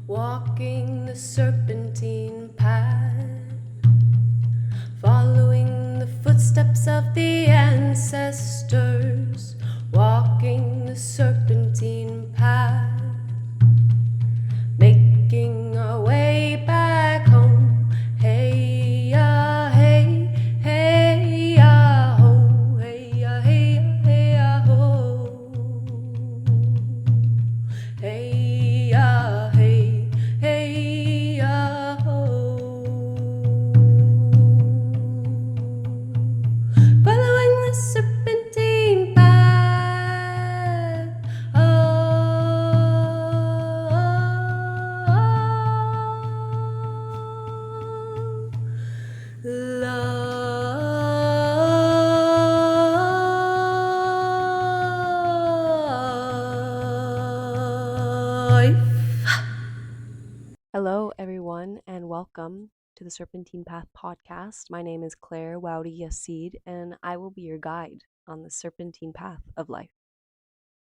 walking the serpentine path, following the footsteps of the ancestors, walking the serpentine path, making our way back home. Hey ya, hey, hey ya, ho, hey ya, hey ya, hey ya, ho. Hey ya, hey, hey ya, ho. Following the serpentine path. Life. Hello, everyone, and welcome to the Serpentine Path podcast. My name is Claire Wowdy Yassid, and I will be your guide on the serpentine path of life.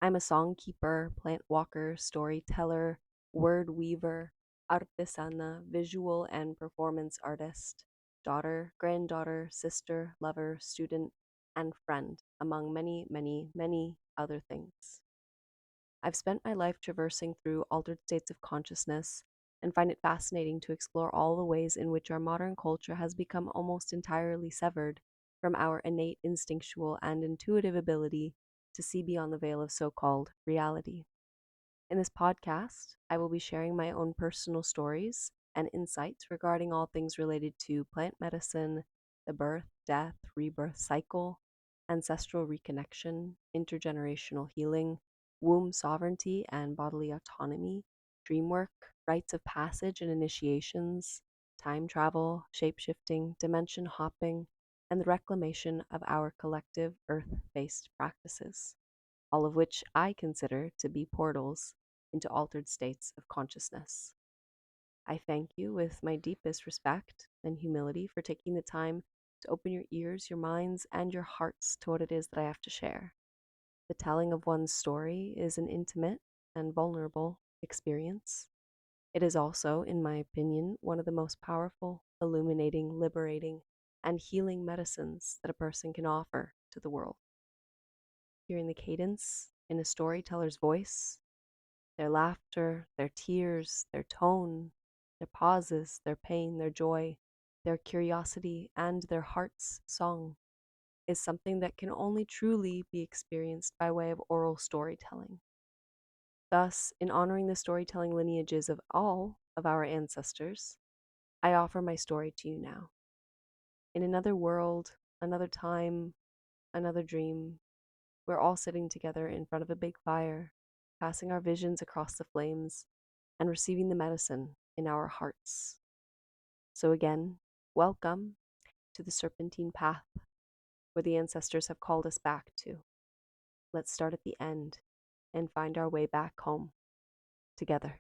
I'm a songkeeper, plant walker, storyteller, word weaver, artesana, visual and performance artist, daughter, granddaughter, sister, lover, student, and friend, among many, many, many other things. I've spent my life traversing through altered states of consciousness and find it fascinating to explore all the ways in which our modern culture has become almost entirely severed from our innate instinctual and intuitive ability to see beyond the veil of so called reality. In this podcast, I will be sharing my own personal stories and insights regarding all things related to plant medicine, the birth, death, rebirth cycle, ancestral reconnection, intergenerational healing, womb sovereignty and bodily autonomy, dream work, rites of passage and initiations, time travel, shape-shifting, dimension hopping, and the reclamation of our collective earth-based practices, all of which I consider to be portals into altered states of consciousness. I thank you with my deepest respect and humility for taking the time to open your ears, your minds, and your hearts to what it is that I have to share. The telling of one's story is an intimate and vulnerable experience. It is also, in my opinion, one of the most powerful, illuminating, liberating, and healing medicines that a person can offer to the world. Hearing the cadence in a storyteller's voice, their laughter, their tears, their tone, their pauses, their pain, their joy, their curiosity, and their heart's song is something that can only truly be experienced by way of oral storytelling. Thus, in honoring the storytelling lineages of all of our ancestors, I offer my story to you now. In another world, another time, another dream, we're all sitting together in front of a big fire, passing our visions across the flames and receiving the medicine in our hearts. So, again, welcome to the serpentine path where the ancestors have called us back to. Let's start at the end and find our way back home together.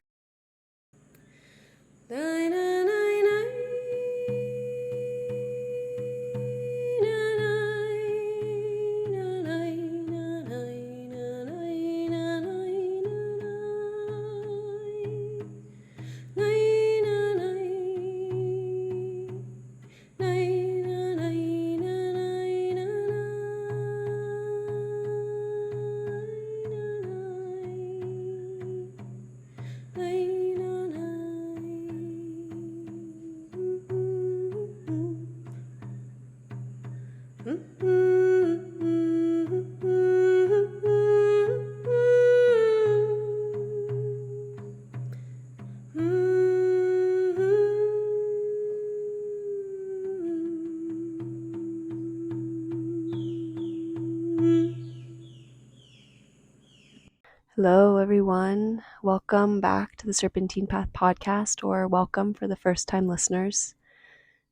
Hello, everyone. Welcome back to the Serpentine Path podcast, or welcome for the first time listeners.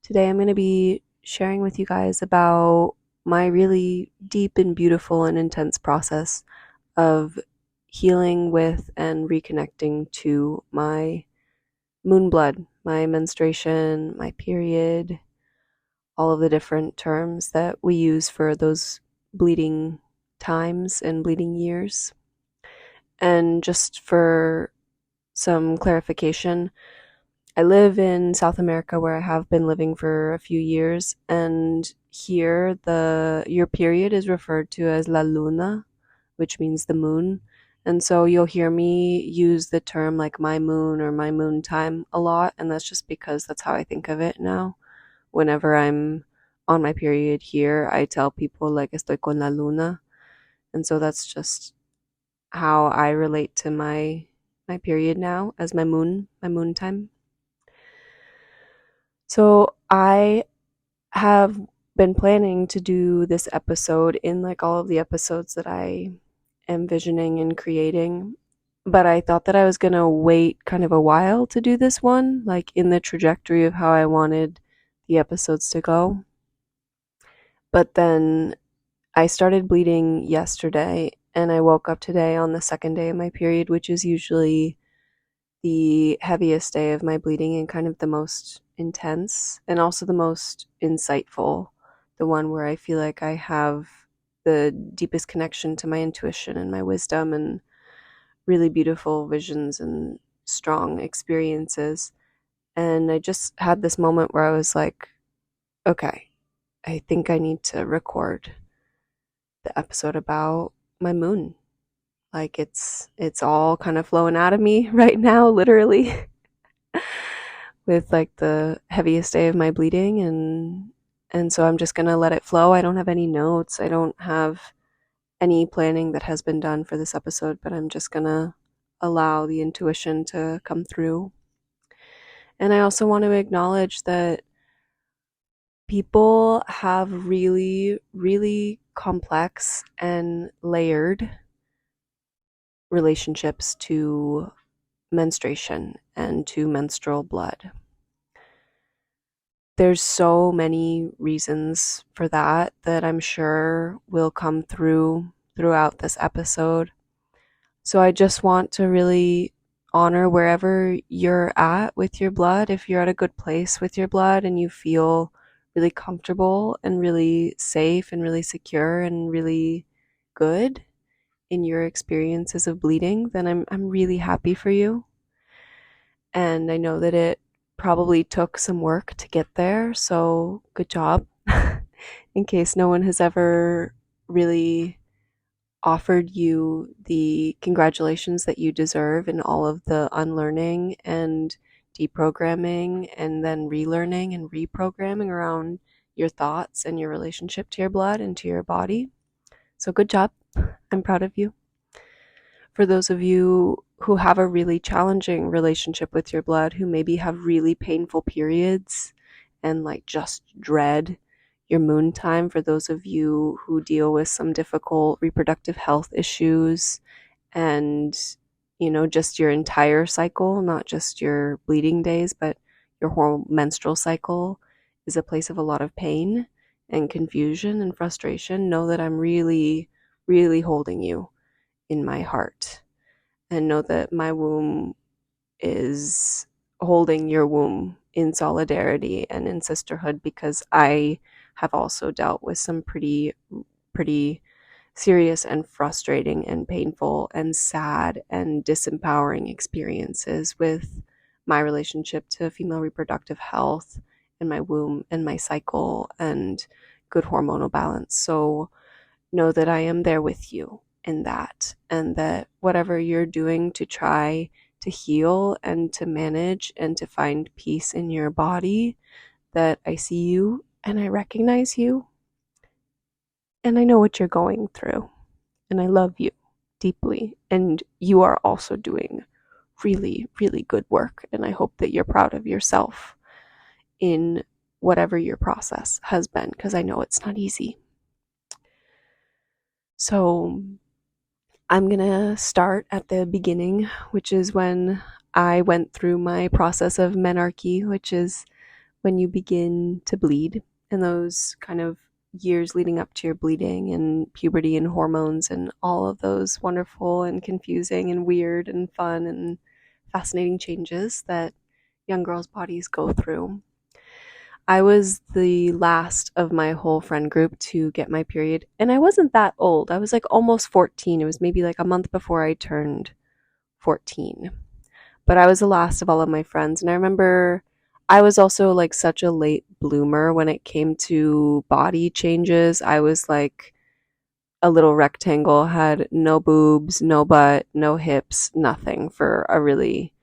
Today, I'm going to be sharing with you guys about my really deep and beautiful and intense process of healing with and reconnecting to my moon blood, my menstruation, my period, all of the different terms that we use for those bleeding times and bleeding years. And just for some clarification. I live in South America where I have been living for a few years, and here your period is referred to as la luna, which means the moon. And so you'll hear me use the term like my moon or my moon time a lot, and that's just because that's how I think of it now. Whenever I'm on my period here, I tell people like estoy con la luna, and so that's just how I relate to my period now as my moon time. So I have been planning to do this episode in like all of the episodes that I am visioning and creating, but I thought that I was going to wait kind of a while to do this one, like in the trajectory of how I wanted the episodes to go. But then I started bleeding yesterday, and I woke up today on the second day of my period, which is usually the heaviest day of my bleeding and kind of the most intense and also the most insightful, the one where I feel like I have the deepest connection to my intuition and my wisdom and really beautiful visions and strong experiences. And I just had this moment where I was like, okay, I think I need to record the episode about my moon. Like it's all kind of flowing out of me right now, literally. With like the heaviest day of my bleeding, and so I'm just going to let it flow. I don't have any notes. I don't have any planning that has been done for this episode, but I'm just going to allow the intuition to come through. And I also want to acknowledge that people have really, really complex and layered relationships to menstruation and to menstrual blood. There's so many reasons for that I'm sure will come throughout this episode. So I just want to really honor wherever you're at with your blood. If you're at a good place with your blood and you feel really comfortable and really safe and really secure and really good in your experiences of bleeding, then I'm really happy for you. And I know that it probably took some work to get there, so good job. In case no one has ever really offered you the congratulations that you deserve in all of the unlearning and deprogramming and then relearning and reprogramming around your thoughts and your relationship to your blood and to your body. So good job. I'm proud of you. For those of you who have a really challenging relationship with your blood, who maybe have really painful periods and like just dread your moon time, for those of you who deal with some difficult reproductive health issues and, you know, just your entire cycle, not just your bleeding days, but your whole menstrual cycle is a place of a lot of pain and confusion and frustration, know that I'm really, really holding you in my heart, and know that my womb is holding your womb in solidarity and in sisterhood, because I have also dealt with some pretty serious and frustrating and painful and sad and disempowering experiences with my relationship to female reproductive health and my womb and my cycle and good hormonal balance. So know that I am there with you in that, and that whatever you're doing to try to heal and to manage and to find peace in your body, that I see you and I recognize you and I know what you're going through, and I love you deeply, and you are also doing really, really good work, and I hope that you're proud of yourself in whatever your process has been, because I know it's not easy. So I'm going to start at the beginning, which is when I went through my process of menarche, which is when you begin to bleed, and those kind of years leading up to your bleeding and puberty and hormones and all of those wonderful and confusing and weird and fun and fascinating changes that young girls' bodies go through. I was the last of my whole friend group to get my period, and I wasn't that old. I was like almost 14. It was maybe like a month before I turned 14. but I was the last of all of my friends. And I remember I was also like such a late bloomer when it came to body changes. I was like a little rectangle, had no boobs, no butt, no hips, nothing for a really,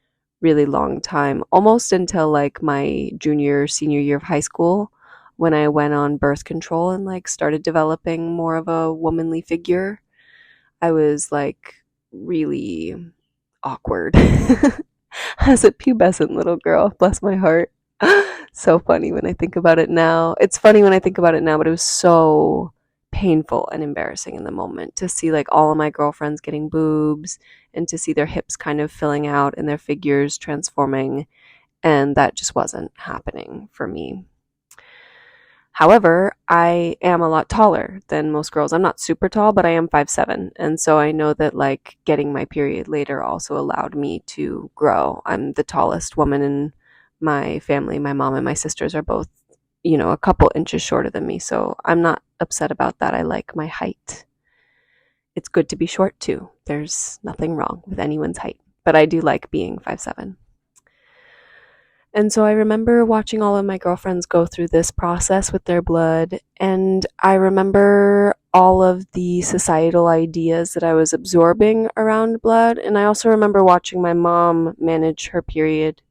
really long time, almost until like my junior, senior year of high school when I went on birth control and like started developing more of a womanly figure. I was like really awkward as a pubescent little girl. Bless my heart. So funny when I think about it now. It's funny when I think about it now, but it was so painful and embarrassing in the moment to see like all of my girlfriends getting boobs and to see their hips kind of filling out and their figures transforming. And that just wasn't happening for me. However, I am a lot taller than most girls. I'm not super tall, but I am 5'7". And so I know that like getting my period later also allowed me to grow. I'm the tallest woman in my family. My mom and my sisters are both, a couple inches shorter than me. So I'm not upset about that. I like my height. It's good to be short too. There's nothing wrong with anyone's height, but I do like being 5'7". And so I remember watching all of my girlfriends go through this process with their blood, and I remember all of the societal ideas that I was absorbing around blood, and I also remember watching my mom manage her period.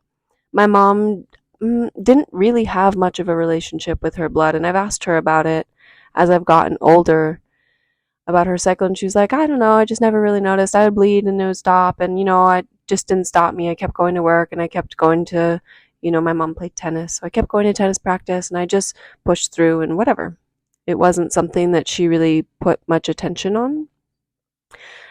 My mom didn't really have much of a relationship with her blood, and I've asked her about it as I've gotten older, about her cycle, and she was like, I don't know, I just never really noticed. I would bleed and it would stop, and it just didn't stop me. I kept going to work and I kept going to, my mom played tennis, so I kept going to tennis practice and I just pushed through and whatever. It wasn't something that she really put much attention on.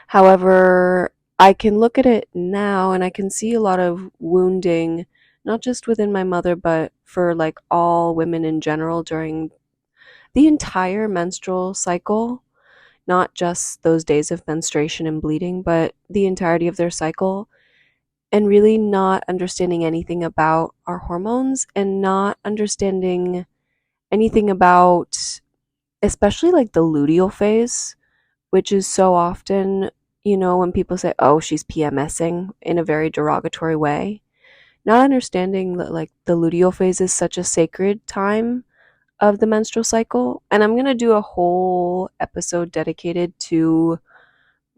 However, I can look at it now and I can see a lot of wounding, not just within my mother, but for like all women in general during the entire menstrual cycle, not just those days of menstruation and bleeding, but the entirety of their cycle, and really not understanding anything about our hormones and not understanding anything about, especially like the luteal phase, which is so often, when people say, oh, she's PMSing in a very derogatory way, not understanding that like the luteal phase is such a sacred time of the menstrual cycle. And I'm going to do a whole episode dedicated to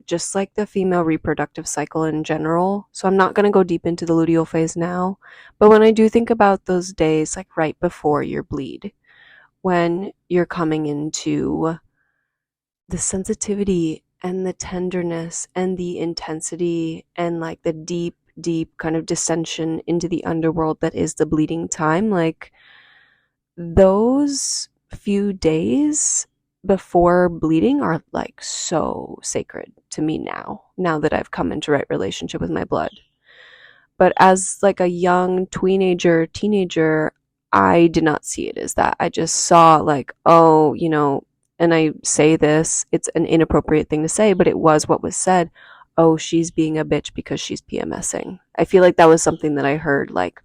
just like the female reproductive cycle in general. So I'm not going to go deep into the luteal phase now. But when I do think about those days, like right before your bleed, when you're coming into the sensitivity and the tenderness and the intensity and like the deep, deep kind of descension into the underworld that is the bleeding time, like those few days before bleeding are like so sacred to me now that I've come into right relationship with my blood. But as like a young teenager, I did not see it as that. I just saw like, oh, and I say this, it's an inappropriate thing to say, but it was what was said. Oh, she's being a bitch because she's PMSing. I feel like that was something that I heard like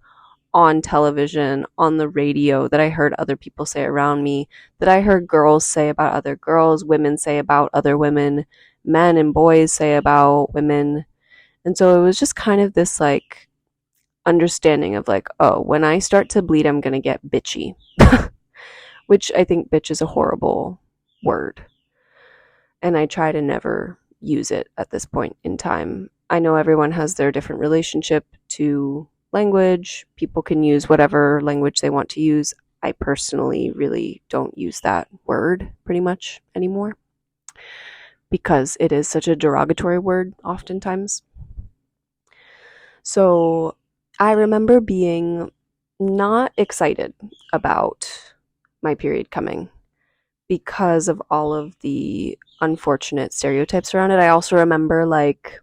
on television, on the radio, that I heard other people say around me, that I heard girls say about other girls, women say about other women, men and boys say about women. And so it was just kind of this like understanding of like, oh, when I start to bleed, I'm going to get bitchy, which I think bitch is a horrible word. And I try to never use it at this point in time. I know everyone has their different relationship to language. People can use whatever language they want to use. I personally really don't use that word pretty much anymore because it is such a derogatory word oftentimes. So I remember being not excited about my period coming because of all of the unfortunate stereotypes around it. I also remember like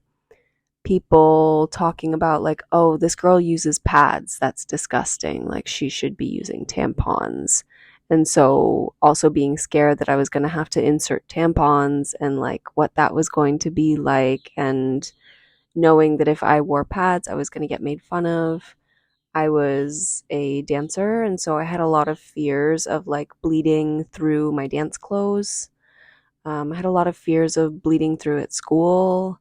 people talking about like, oh, this girl uses pads, that's disgusting, like she should be using tampons. And so also being scared that I was going to have to insert tampons and like what that was going to be like, and knowing that if I wore pads I was going to get made fun of. I was a dancer, and so I had a lot of fears of like bleeding through my dance clothes. I had a lot of fears of bleeding through at school.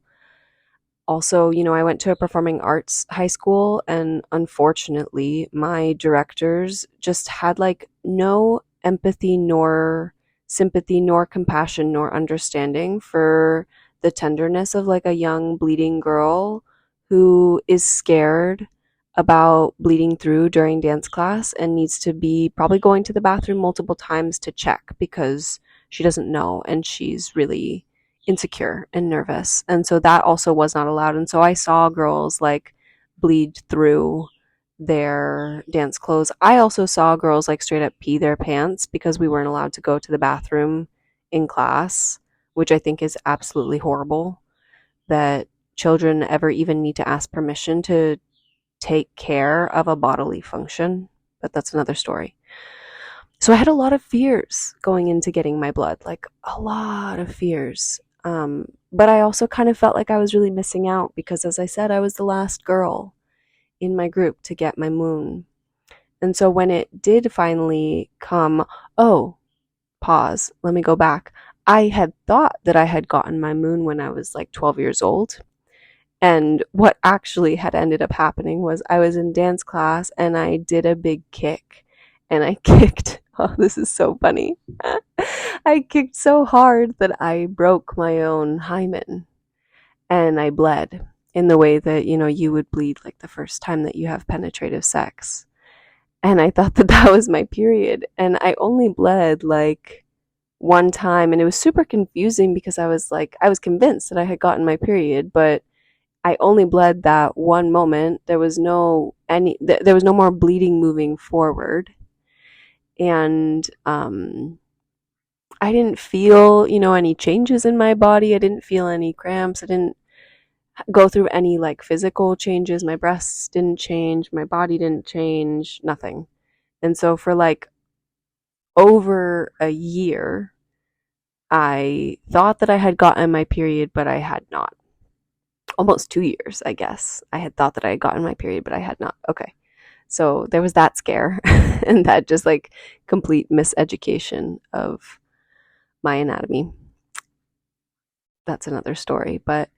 Also, I went to a performing arts high school, and unfortunately, my directors just had like no empathy, nor sympathy, nor compassion, nor understanding for the tenderness of like a young bleeding girl who is scared about bleeding through during dance class and needs to be probably going to the bathroom multiple times to check because she doesn't know and she's really insecure and nervous. And so that also was not allowed. And so I saw girls like bleed through their dance clothes. I also saw girls like straight up pee their pants because we weren't allowed to go to the bathroom in class, which I think is absolutely horrible that children ever even need to ask permission to take care of a bodily function. But that's another story. So I had a lot of fears going into getting my blood, like a lot of fears. But I also kind of felt like I was really missing out because, as I said, I was the last girl in my group to get my moon. And so when it did finally come, oh, pause, let me go back. I had thought that I had gotten my moon when I was like 12 years old. And what actually had ended up happening was I was in dance class and I did a big kick. And I kicked, oh, this is so funny. I kicked so hard that I broke my own hymen and I bled in the way that, you would bleed like the first time that you have penetrative sex. And I thought that that was my period. And I only bled like one time. And it was super confusing because I was convinced that I had gotten my period, but I only bled that one moment. There was no more bleeding moving forward. And I didn't feel, any changes in my body. I didn't feel any cramps. I didn't go through any like physical changes. My breasts didn't change. My body didn't change. Nothing. And so for like over a year, I thought that I had gotten my period, but I had not. Almost 2 years, I guess. I had thought that I had gotten my period, but I had not. Okay. So there was that scare and that just like complete miseducation of my anatomy. That's another story. But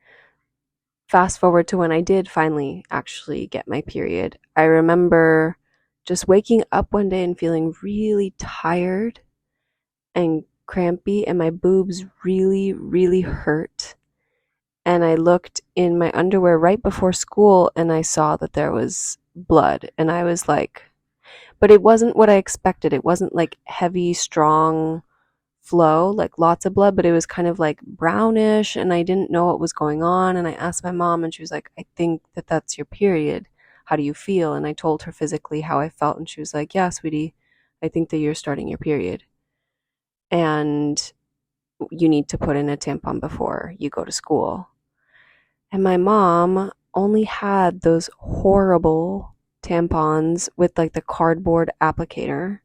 fast forward to when I did finally actually get my period, I remember just waking up one day and feeling really tired and crampy, and my boobs really, really hurt. And I looked in my underwear right before school and I saw that there was blood. And I was like, but it wasn't what I expected. It wasn't like heavy, strong flow, like lots of blood, but it was kind of like brownish and I didn't know what was going on. And I asked my mom and she was like, I think that that's your period. How do you feel? And I told her physically how I felt and she was like, yeah, sweetie, I think that you're starting your period. And you need to put in a tampon before you go to school. And my mom only had those horrible tampons with like the cardboard applicator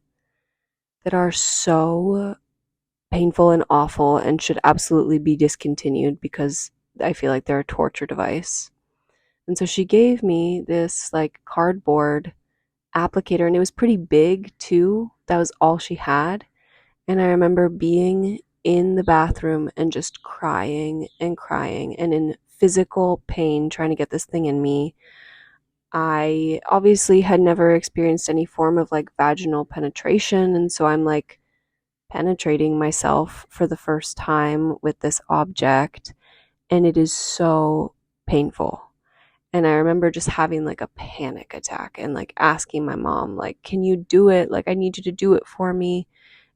that are so painful and awful and should absolutely be discontinued because I feel like they're a torture device. And so she gave me this like cardboard applicator and it was pretty big too. That was all she had. And I remember being in the bathroom and just crying and crying and in physical pain trying to get this thing in me. I obviously had never experienced any form of like vaginal penetration. And so I'm like penetrating myself for the first time with this object. And it is so painful. And I remember just having like a panic attack and like asking my mom, like, can you do it? Like, I need you to do it for me.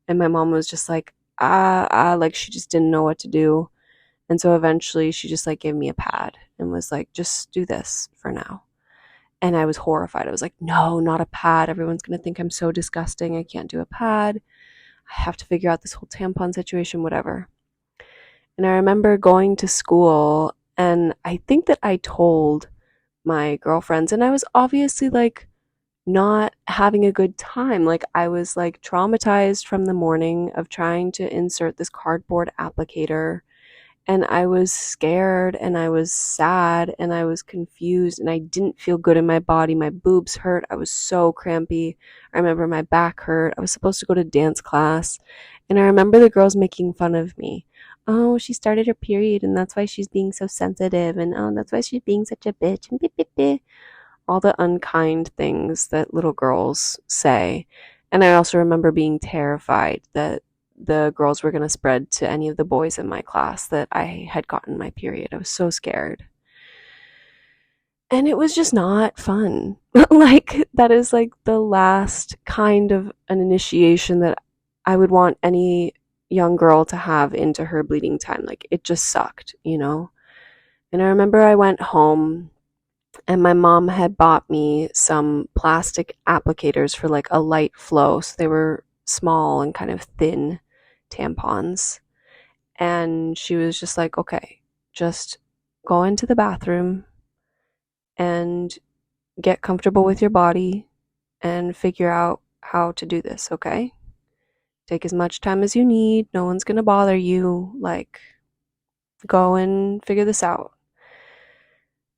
And my mom was just like, like she just didn't know what to do. And so eventually she just like gave me a pad and was like, just do this for now. And I was horrified. I was like, no, not a pad. Everyone's going to think I'm so disgusting. I can't do a pad. I have to figure out this whole tampon situation, whatever. And I remember going to school and I think that I told my girlfriends and I was obviously like not having a good time. Like I was like traumatized from the morning of trying to insert this cardboard applicator and I was scared and I was sad and I was confused and I didn't feel good in my body. My boobs hurt. I was so crampy. I remember my back hurt. I was supposed to go to dance class and I remember the girls making fun of me. oh, she started her period and that's why she's being so sensitive, and oh, that's why she's being such a bitch, and all the unkind things that little girls say. And I also remember being terrified that the girls were going to spread to any of the boys in my class that I had gotten my period. I was so scared. And it was just not fun. Like, that is like the last kind of an initiation that I would want any young girl to have into her bleeding time. Like, it just sucked, you know? And I remember I went home and my mom had bought me some plastic applicators for like a light flow. So they were small and kind of thin tampons. And she was just like, okay, just go into the bathroom and get comfortable with your body and figure out how to do this, okay? Take as much time as you need. No one's going to bother you. Like, go and figure this out.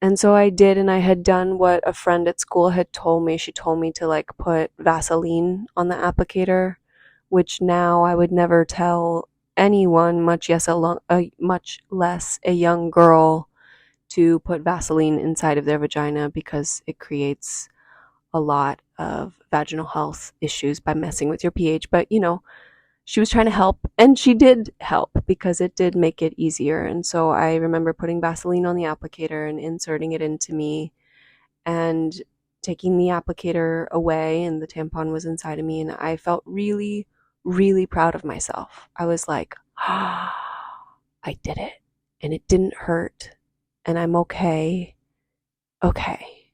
And so I did, and I had done what a friend at school had told me. She told me to like put Vaseline on the applicator, which now I would never tell anyone, much less a young girl, to put Vaseline inside of their vagina because it creates a lot of vaginal health issues by messing with your pH. But, you know, she was trying to help, and she did help because it did make it easier. And so I remember putting Vaseline on the applicator and inserting it into me and taking the applicator away, and the tampon was inside of me, and I felt really, really proud of myself. I was like, ah, I did it, and it didn't hurt, and I'm okay. Okay.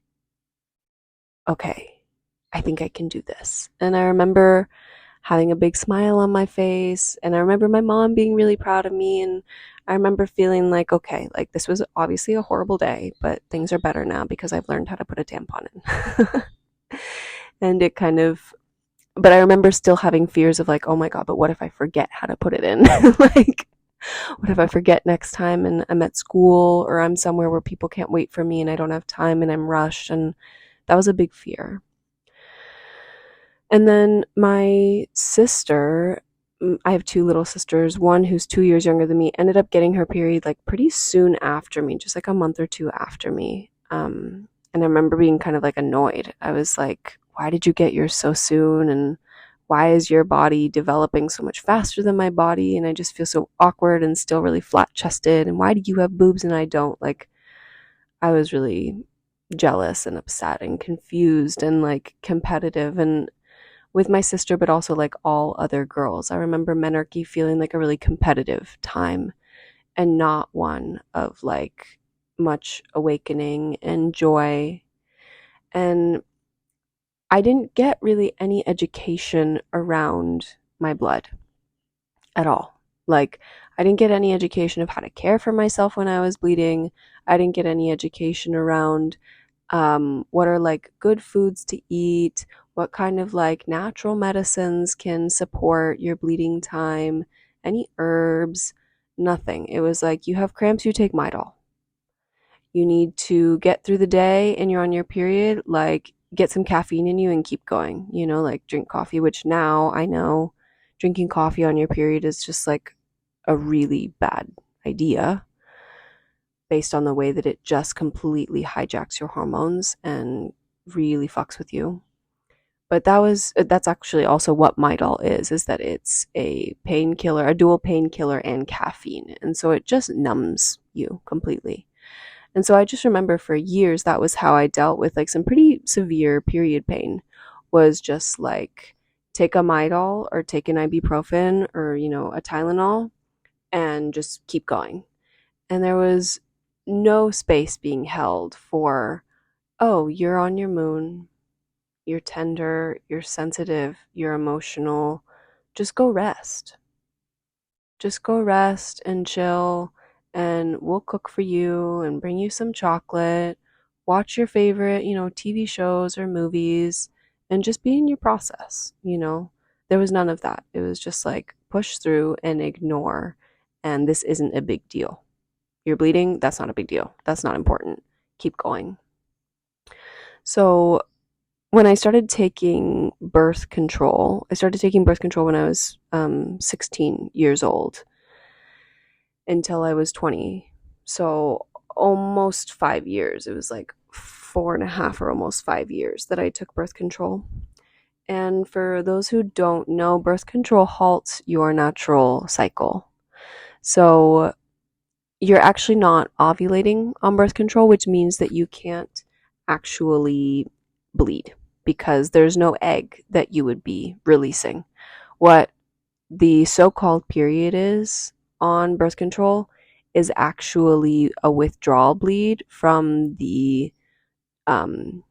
Okay. I think I can do this. And I remember having a big smile on my face, and I remember my mom being really proud of me, and I remember feeling like, okay, like this was obviously a horrible day, but things are better now because I've learned how to put a tampon in. And it kind of, but I remember still having fears of like, oh my god, but what if I forget how to put it in? Like, what if I forget next time and I'm at school or I'm somewhere where people can't wait for me and I don't have time and I'm rushed? And that was a big fear. And then my sister, I have two little sisters, one who's 2 years younger than me, ended up getting her period like pretty soon after me, just like a month or two after me. And I remember being kind of like annoyed. I was like, why did you get yours so soon? And why is your body developing so much faster than my body? And I just feel so awkward and still really flat chested. And why do you have boobs and I don't? Like, I was really jealous and upset and confused and like competitive, and with my sister, but also like all other girls. I remember menarche feeling like a really competitive time and not one of like much awakening and joy. And I didn't get really any education around my blood at all. Like, I didn't get any education of how to care for myself when I was bleeding. I didn't get any education around what are like good foods to eat, what kind of like natural medicines can support your bleeding time, any herbs, nothing. It was like, you have cramps, you take Midol. You need to get through the day and you're on your period, like get some caffeine in you and keep going, you know, like drink coffee, which now I know drinking coffee on your period is just like a really bad idea based on the way that it just completely hijacks your hormones and really fucks with you. But that's actually also what Midol is that it's a painkiller, a dual painkiller and caffeine. And so it just numbs you completely. And so I just remember for years that was how I dealt with like some pretty severe period pain, was just like take a Midol or take an ibuprofen or, you know, a Tylenol and just keep going. And there was no space being held for, oh, you're on your moon, you're tender, you're sensitive, you're emotional. Just go rest. Just go rest and chill, and we'll cook for you and bring you some chocolate. Watch your favorite, you know, TV shows or movies and just be in your process, you know. There was none of that. It was just like push through and ignore, and this isn't a big deal. You're bleeding, that's not a big deal. That's not important. Keep going. So when I started taking birth control, I started taking birth control when I was 16 years old. until I was 20. So almost 5 years. It was like 4.5 or almost 5 years that I took birth control. And for those who don't know, birth control halts your natural cycle. So you're actually not ovulating on birth control, which means that you can't actually bleed because there's no egg that you would be releasing. What the so-called period is on birth control is actually a withdrawal bleed from the um,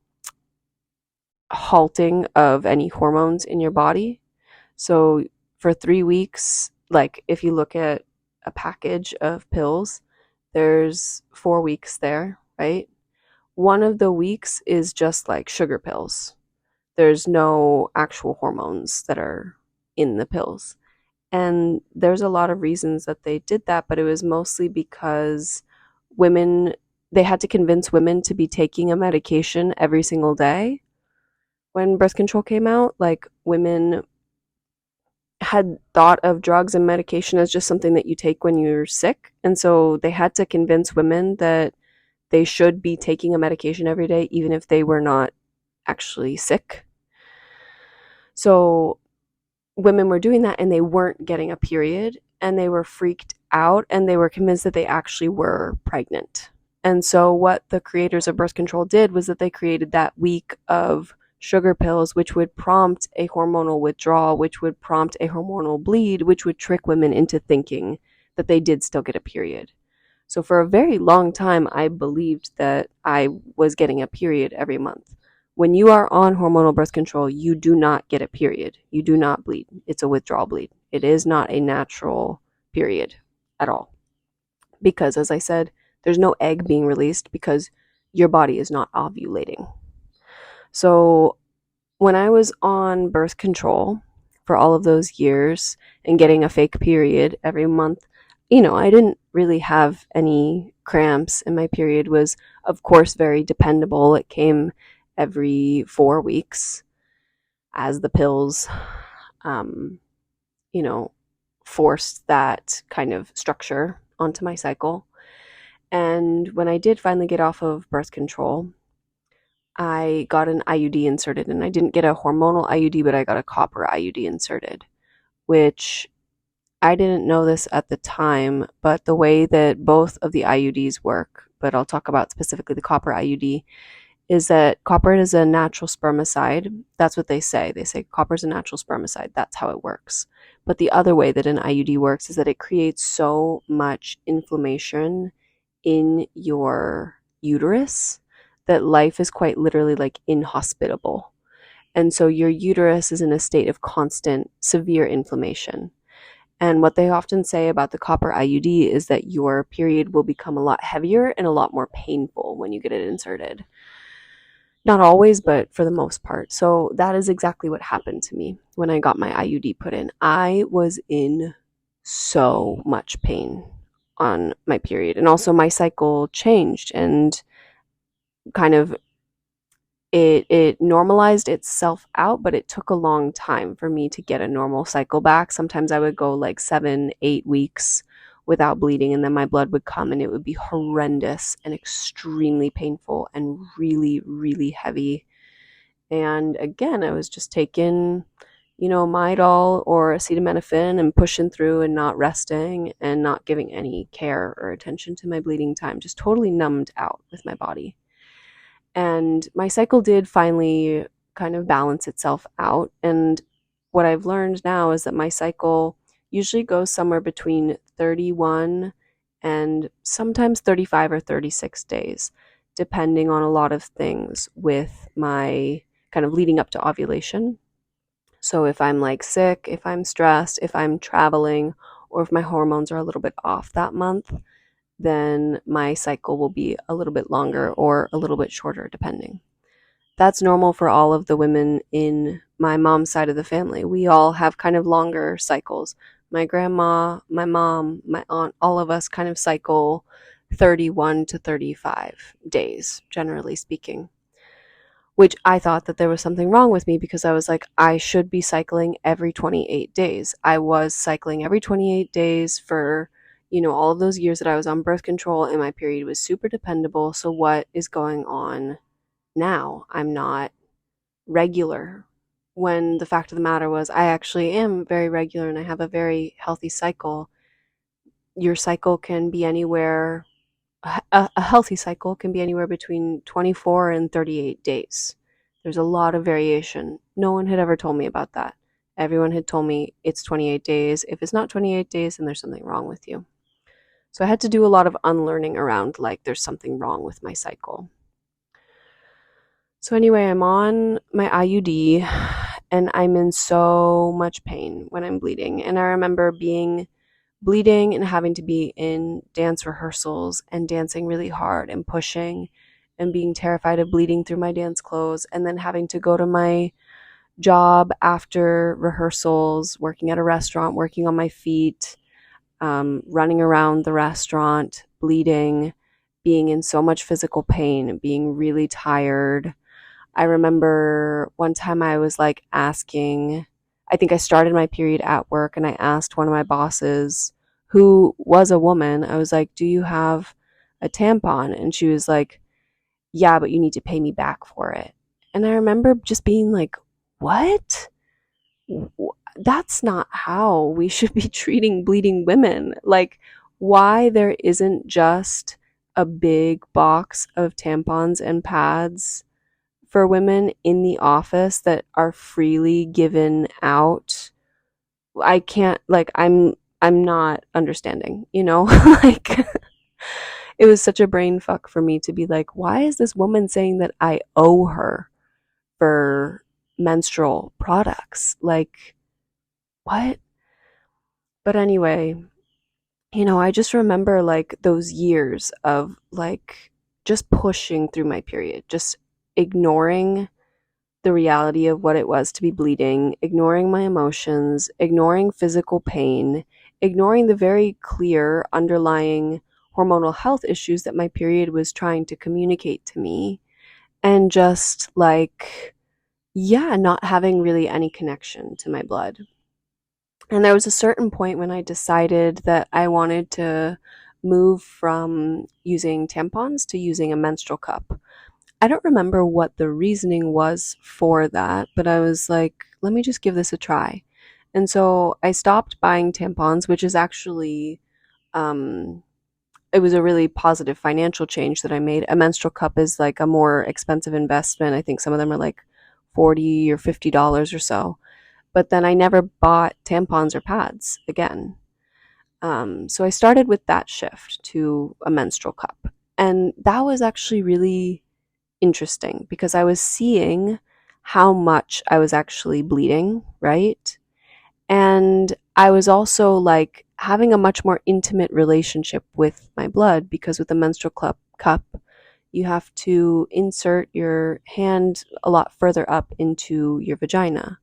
halting of any hormones in your body. So for 3 weeks, like if you look at a package of pills, there's 4 weeks there, right? One of the weeks is just like sugar pills. There's no actual hormones that are in the pills. And there's a lot of reasons that they did that, but it was mostly because women, they had to convince women to be taking a medication every single day. When birth control came out, like women had thought of drugs and medication as just something that you take when you're sick. And so they had to convince women that they should be taking a medication every day, even if they were not actually sick. So women were doing that and they weren't getting a period and they were freaked out and they were convinced that they actually were pregnant. And so what the creators of birth control did was that they created that week of sugar pills, which would prompt a hormonal withdrawal, which would prompt a hormonal bleed, which would trick women into thinking that they did still get a period. So for a very long time, I believed that I was getting a period every month. When you are on hormonal birth control, you do not get a period. You do not bleed. It's a withdrawal bleed. It is not a natural period at all. Because, as I said, there's no egg being released because your body is not ovulating. So when I was on birth control for all of those years and getting a fake period every month, I didn't really have any cramps, and my period was, of course, very dependable. It came every 4 weeks as the pills, um, forced that kind of structure onto my cycle. And when I did finally get off of birth control, I got an IUD inserted, and I didn't get a hormonal IUD, but I got a copper IUD inserted, which I didn't know this at the time, but the way that both of the IUDs work, but I'll talk about specifically the copper IUD, is that copper is a natural spermicide. That's what they say. They say copper is a natural spermicide. That's how it works. But the other way that an IUD works is that it creates so much inflammation in your uterus that life is quite literally like inhospitable. And so your uterus is in a state of constant, severe inflammation. And what they often say about the copper IUD is that your period will become a lot heavier and a lot more painful when you get it inserted. Not always, but for the most part. So that is exactly what happened to me when I got my IUD put in. I was in so much pain on my period. And also my cycle changed and kind of it normalized itself out, but it took a long time for me to get a normal cycle back. Sometimes I would go like 7-8 weeks without bleeding, and then my blood would come and it would be horrendous and extremely painful and really, really heavy. And again, I was just taking, Midol or acetaminophen and pushing through and not resting and not giving any care or attention to my bleeding time, just totally numbed out with my body. And my cycle did finally kind of balance itself out. And what I've learned now is that my cycle usually goes somewhere between 31 and sometimes 35 or 36 days, depending on a lot of things with my kind of leading up to ovulation. So if I'm like sick, if I'm stressed, if I'm traveling, or if my hormones are a little bit off that month, then my cycle will be a little bit longer or a little bit shorter, depending. That's normal for all of the women in my mom's side of the family. We all have kind of longer cycles. My grandma, my mom, my aunt, all of us kind of cycle 31 to 35 days, generally speaking. Which I thought that there was something wrong with me because I was like, I should be cycling every 28 days. I was cycling every 28 days for all of those years that I was on birth control and my period was super dependable. So what is going on now? I'm not regular, when the fact of the matter was I actually am very regular and I have a very healthy cycle. Your cycle can be anywhere, a healthy cycle can be anywhere between 24 and 38 days. There's a lot of variation. No one had ever told me about that. Everyone had told me it's 28 days. If it's not 28 days, then there's something wrong with you. So I had to do a lot of unlearning around, like, there's something wrong with my cycle. So anyway, I'm on my IUD and I'm in so much pain when I'm bleeding. And I remember being bleeding and having to be in dance rehearsals and dancing really hard and pushing and being terrified of bleeding through my dance clothes, and then having to go to my job after rehearsals, working at a restaurant, working on my feet, running around the restaurant, bleeding, being in so much physical pain, being really tired. I remember one time I was like asking, I think I started my period at work and I asked one of my bosses, who was a woman, I was like, do you have a tampon? And she was like, yeah, but you need to pay me back for it. And I remember just being like, what? That's not how we should be treating bleeding women. Like, why there isn't just a big box of tampons and pads for women in the office that are freely given out. I can't, like, I'm not understanding, like, it was such a brain fuck for me to be like, why is this woman saying that I owe her for menstrual products? Like, what? But anyway, I just remember like those years of like just pushing through my period, just ignoring the reality of what it was to be bleeding, ignoring my emotions, ignoring physical pain, ignoring the very clear underlying hormonal health issues that my period was trying to communicate to me, and just like, yeah, not having really any connection to my blood. And there was a certain point when I decided that I wanted to move from using tampons to using a menstrual cup. I don't remember what the reasoning was for that, but I was like, let me just give this a try. And so I stopped buying tampons, which is actually, it was a really positive financial change that I made. A menstrual cup is like a more expensive investment. I think some of them are like $40 or $50 or so. But then I never bought tampons or pads again. So I started with that shift to a menstrual cup. And that was actually really interesting because I was seeing how much I was actually bleeding, right? And I was also like having a much more intimate relationship with my blood, because with a menstrual cup, you have to insert your hand a lot further up into your vagina.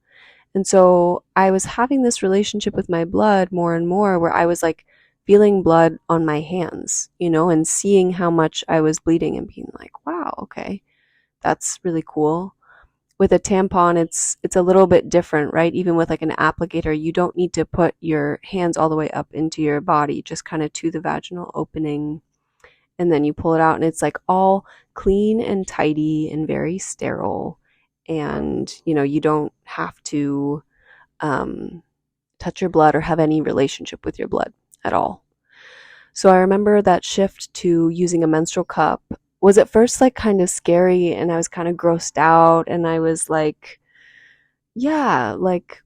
And so I was having this relationship with my blood more and more, where I was like feeling blood on my hands, and seeing how much I was bleeding and being like, wow, okay, that's really cool. With a tampon, it's a little bit different, right? Even with like an applicator, you don't need to put your hands all the way up into your body, just kind of to the vaginal opening. And then you pull it out and it's like all clean and tidy and very sterile. And, you don't have to touch your blood or have any relationship with your blood at all. So I remember that shift to using a menstrual cup was at first like kind of scary, and I was kind of grossed out, and I was like, yeah, like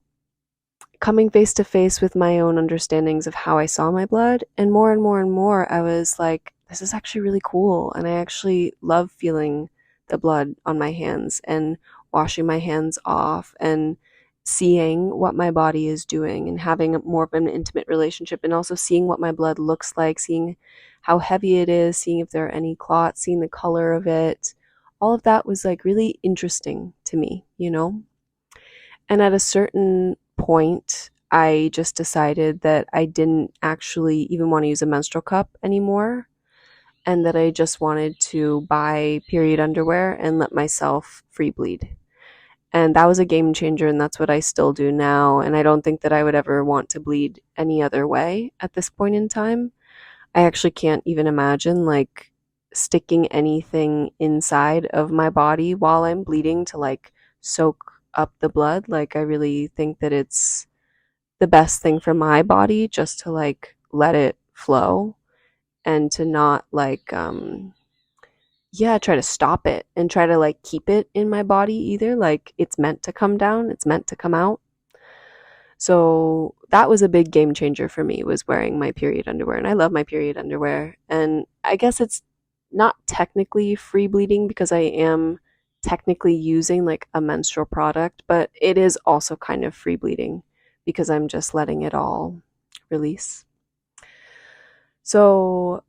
coming face to face with my own understandings of how I saw my blood. And more and more and more, I was like, this is actually really cool. And I actually love feeling the blood on my hands and washing my hands off and seeing what my body is doing and having more of an intimate relationship, and also seeing what my blood looks like, seeing how heavy it is, seeing if there are any clots, seeing the color of it. All of that was like really interesting to me. And at a certain point, I just decided that I didn't actually even want to use a menstrual cup anymore, and that I just wanted to buy period underwear and let myself free bleed. And that was a game changer, and that's what I still do now. And I don't think that I would ever want to bleed any other way at this point in time. I actually can't even imagine like sticking anything inside of my body while I'm bleeding to like soak up the blood. Like, I really think that it's the best thing for my body just to like let it flow and to not like yeah, try to stop it and try to like keep it in my body either. Like, it's meant to come down, it's meant to come out. So that was a big game changer for me, was wearing my period underwear. And I love my period underwear. And I guess it's not technically free bleeding because I am technically using like a menstrual product, but it is also kind of free bleeding because I'm just letting it all release. So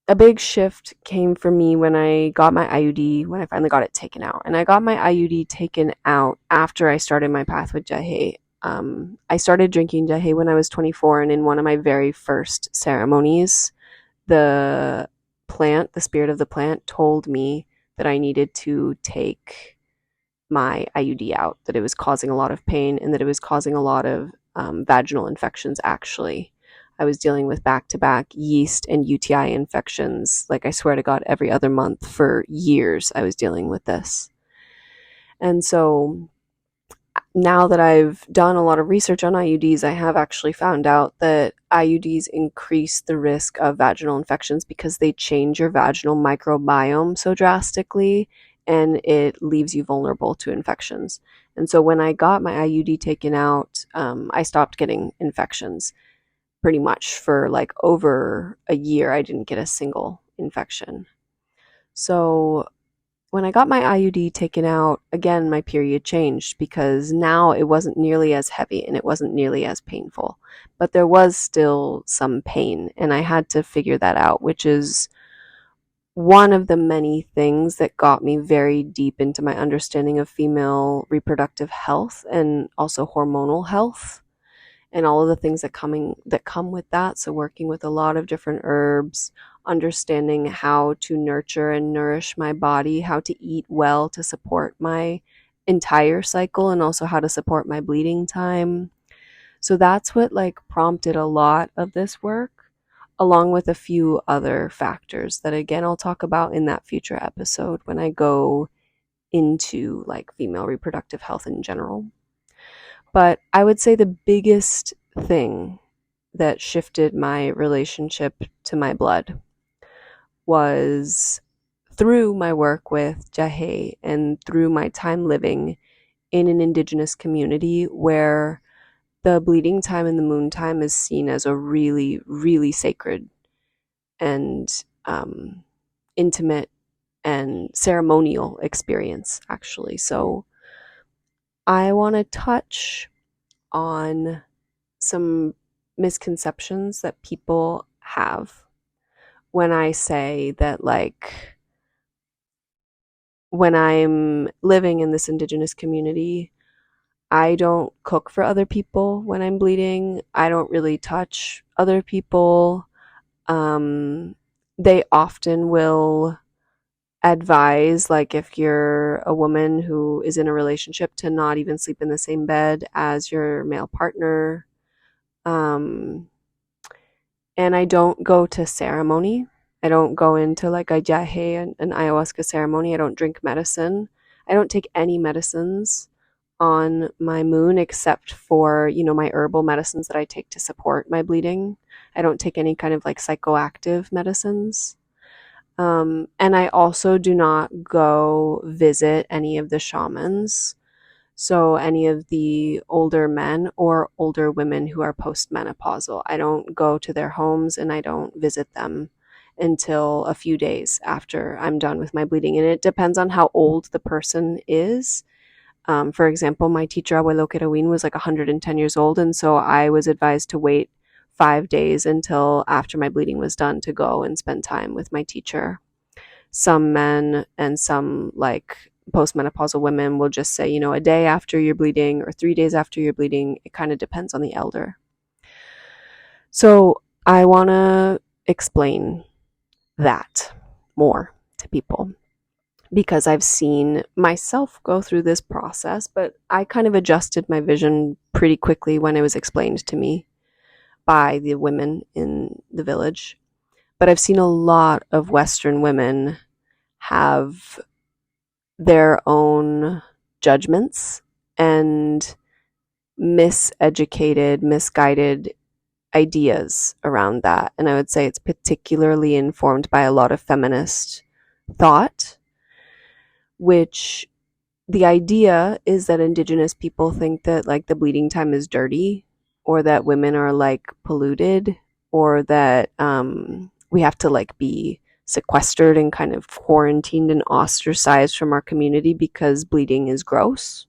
a big shift came for me when I got my IUD, when I finally got it taken out. And I got my IUD taken out after I started my path with Jahe. I started drinking Jahe when I was 24, and in one of my very first ceremonies, the plant, the spirit of the plant, told me that I needed to take my IUD out, that it was causing a lot of pain and that it was causing a lot of vaginal infections, actually. I was dealing with back-to-back yeast and UTI infections. Like, I swear to God, every other month for years I was dealing with this. And so now that I've done a lot of research on IUDs, I have actually found out that IUDs increase the risk of vaginal infections because they change your vaginal microbiome so drastically, and it leaves you vulnerable to infections. And so when I got my IUD taken out, I stopped getting infections pretty much for like over a year. I didn't get a single infection. So when I got my IUD taken out, again, my period changed because now it wasn't nearly as heavy and it wasn't nearly as painful. But there was still some pain, and I had to figure that out, which is one of the many things that got me very deep into my understanding of female reproductive health and also hormonal health and all of the things that come with that. So working with a lot of different herbs, understanding how to nurture and nourish my body, how to eat well to support my entire cycle, and also how to support my bleeding time. So that's what like prompted a lot of this work, along with a few other factors that again I'll talk about in that future episode when I go into like female reproductive health in general. But I would say the biggest thing that shifted my relationship to my blood was through my work with Jahe and through my time living in an indigenous community where the bleeding time and the moon time is seen as a really, really sacred and intimate and ceremonial experience, actually. So I want to touch on some misconceptions that people have when I say that, like, when I'm living in this indigenous community, I don't cook for other people when I'm bleeding. I don't really touch other people. Um, they often will advise, like, if you're a woman who is in a relationship, to not even sleep in the same bed as your male partner. Um, and I don't go to ceremony. I don't go into like a jahe, an ayahuasca ceremony. I don't drink medicine. I don't take any medicines on my moon except for, my herbal medicines that I take to support my bleeding. I don't take any kind of like psychoactive medicines. And I also do not go visit any of the shamans. So any of the older men or older women who are postmenopausal, I don't go to their homes and I don't visit them until a few days after I'm done with my bleeding. And it depends on how old the person is. For example, my teacher, Abuelo Kerawin, was like 110 years old. And so I was advised to wait 5 days until after my bleeding was done to go and spend time with my teacher. Some men and some like postmenopausal women will just say, a day after you're bleeding or 3 days after you're bleeding. It kind of depends on the elder. So I want to explain that more to people because I've seen myself go through this process, but I kind of adjusted my vision pretty quickly when it was explained to me by the women in the village. But I've seen a lot of Western women have their own judgments and miseducated, misguided ideas around that. And I would say it's particularly informed by a lot of feminist thought, which the idea is that indigenous people think that like the bleeding time is dirty, or that women are like polluted, or that we have to like be sequestered and kind of quarantined and ostracized from our community because bleeding is gross.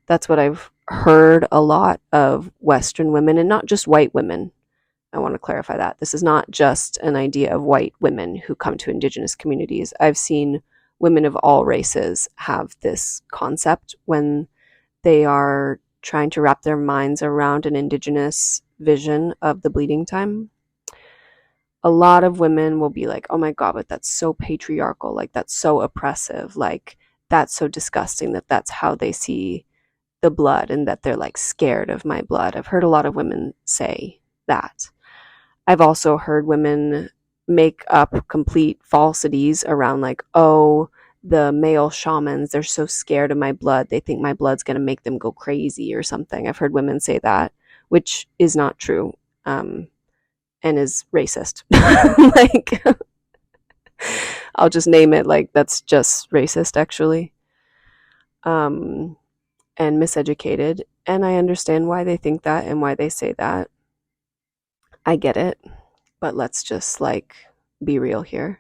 That's what I've heard a lot of Western women, and not just white women. I want to clarify that. This is not just an idea of white women who come to indigenous communities. I've seen women of all races have this concept when they are trying to wrap their minds around an indigenous vision of the bleeding time. A lot of women will be like, oh my God, but that's so patriarchal. Like, that's so oppressive. Like, that's so disgusting that that's how they see the blood, and that they're like scared of my blood. I've heard a lot of women say that. I've also heard women make up complete falsities around like, oh, the male shamans, they're so scared of my blood. They think my blood's going to make them go crazy or something. I've heard women say that, which is not true, and is racist. Like, I'll just name it, like, that's just racist, actually. And miseducated. And I understand why they think that and why they say that. I get it. But let's just like be real here.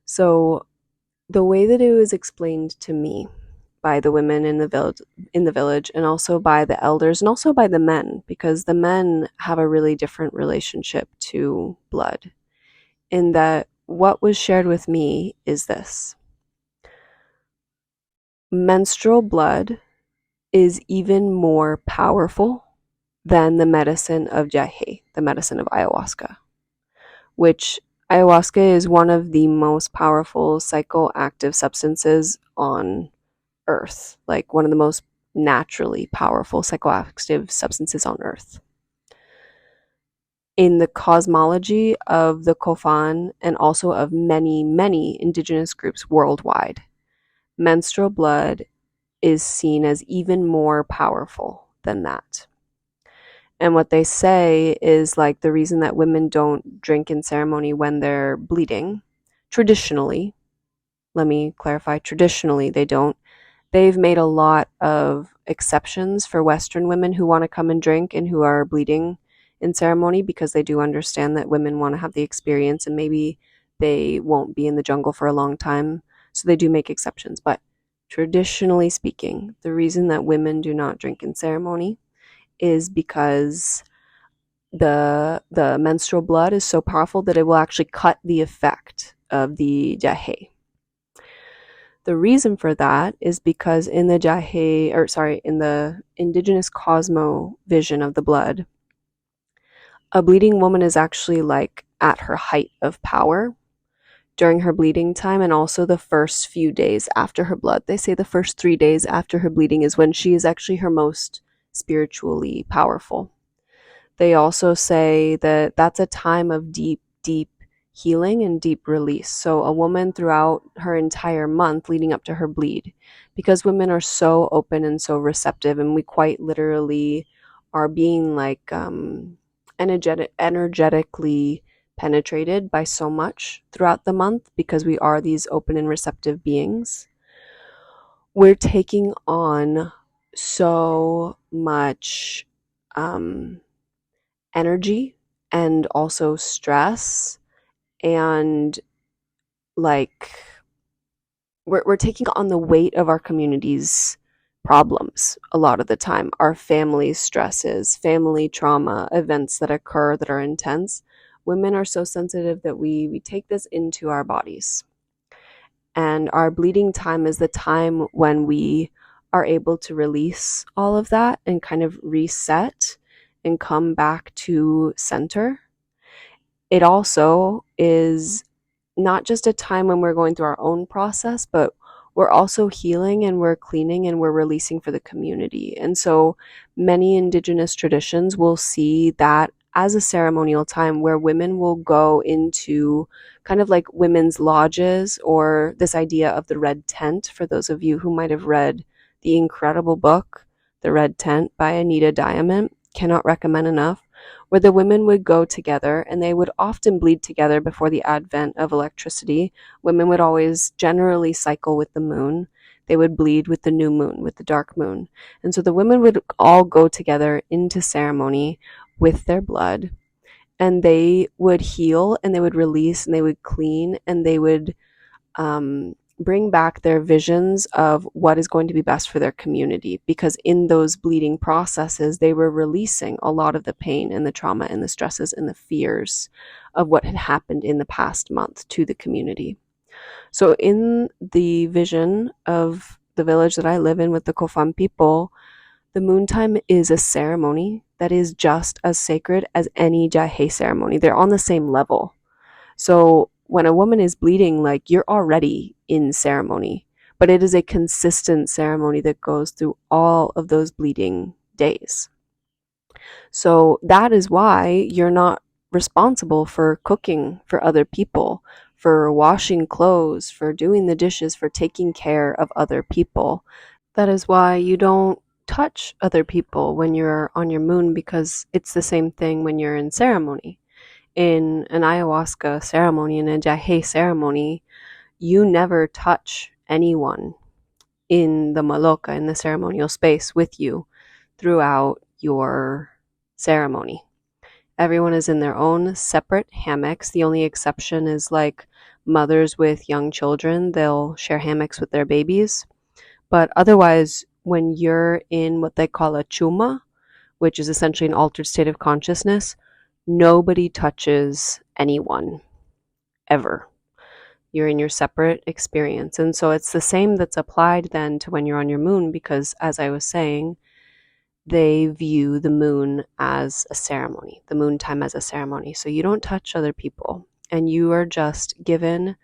So the way that it was explained to me by the women in the village, and also by the elders, and also by the men, because the men have a really different relationship to blood, in that what was shared with me is this: menstrual blood is even more powerful than the medicine of jahe, the medicine of ayahuasca, which ayahuasca is one of the most powerful psychoactive substances on earth, like one of the most naturally powerful psychoactive substances on earth. In the cosmology of the Kofan, and also of many, many indigenous groups worldwide, menstrual blood is seen as even more powerful than that. And what they say is like the reason that women don't drink in ceremony when they're bleeding, traditionally, let me clarify, traditionally they don't. They've made a lot of exceptions for Western women who want to come and drink and who are bleeding in ceremony, because they do understand that women want to have the experience and maybe they won't be in the jungle for a long time. So they do make exceptions. But traditionally speaking, the reason that women do not drink in ceremony is because the menstrual blood is so powerful that it will actually cut the effect of the jahe. The reason for that is because in the jahe, or sorry, in the indigenous cosmo vision of the blood, a bleeding woman is actually like at her height of power during her bleeding time, and also the first few days after her blood. They say the first 3 days after her bleeding is when she is actually her most spiritually powerful. They also say that that's a time of deep, deep healing and deep release. So a woman throughout her entire month leading up to her bleed, because women are so open and so receptive, and we quite literally are being like energetically penetrated by so much throughout the month, because we are these open and receptive beings. We're taking on so much energy, and also stress, and like we're taking on the weight of our community's problems a lot of the time, our family stresses, family trauma, events that occur that are intense. Women are so sensitive that we take this into our bodies, and our bleeding time is the time when we are able to release all of that and kind of reset and come back to center. It also is not just a time when we're going through our own process, but we're also healing and we're cleaning and we're releasing for the community. And so many indigenous traditions will see that as a ceremonial time where women will go into kind of like women's lodges, or this idea of the red tent, for those of you who might have read the incredible book, The Red Tent by Anita Diamond. Cannot recommend enough. Where the women would go together, and they would often bleed together before the advent of electricity. Women would always generally cycle with the moon. They would bleed with the new moon, with the dark moon. And so the women would all go together into ceremony with their blood, and they would heal, and they would release, and they would clean, and they would bring back their visions of what is going to be best for their community, because in those bleeding processes they were releasing a lot of the pain and the trauma and the stresses and the fears of what had happened in the past month to the community. So in the vision of the village that I live in with the Kofan people, the moon time is a ceremony that is just as sacred as any Jahe ceremony. They're on the same level. So when a woman is bleeding, like, you're already in ceremony, but it is a consistent ceremony that goes through all of those bleeding days. So that is why you're not responsible for cooking for other people, for washing clothes, for doing the dishes, for taking care of other people. That is why you don't touch other people when you're on your moon, because it's the same thing when you're in ceremony. In an ayahuasca ceremony, in a jahe ceremony, you never touch anyone in the maloka, in the ceremonial space, with you throughout your ceremony. Everyone is in their own separate hammocks. The only exception is like mothers with young children, they'll share hammocks with their babies. But otherwise, when you're in what they call a chuma, which is essentially an altered state of consciousness, nobody touches anyone ever. You're in your separate experience. And so it's the same that's applied then to when you're on your moon, because as I was saying, they view the moon as a ceremony, the moon time as a ceremony. So you don't touch other people, and you are just given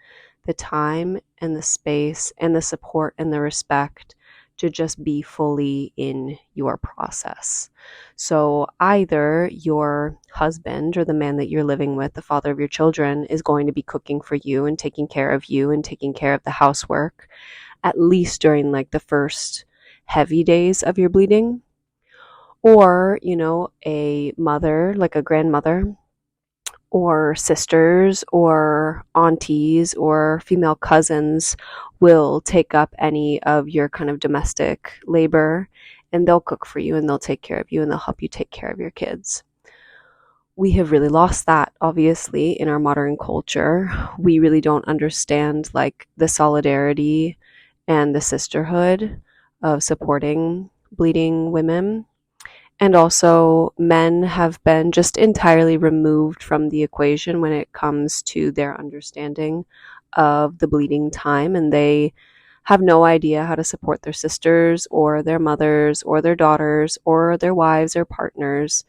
the time and the space and the support and the respect to just be fully in your process. So either your husband or the man that you're living with, the father of your children, is going to be cooking for you and taking care of you and taking care of the housework, at least during like the first heavy days of your bleeding. Or, a mother, like a grandmother, or sisters or aunties or female cousins will take up any of your kind of domestic labor, and they'll cook for you and they'll take care of you and they'll help you take care of your kids. We have really lost that, obviously, in our modern culture. We really don't understand like the solidarity and the sisterhood of supporting bleeding women. And also, men have been just entirely removed from the equation when it comes to their understanding of the bleeding time, and they have no idea how to support their sisters or their mothers or their daughters or their wives or partners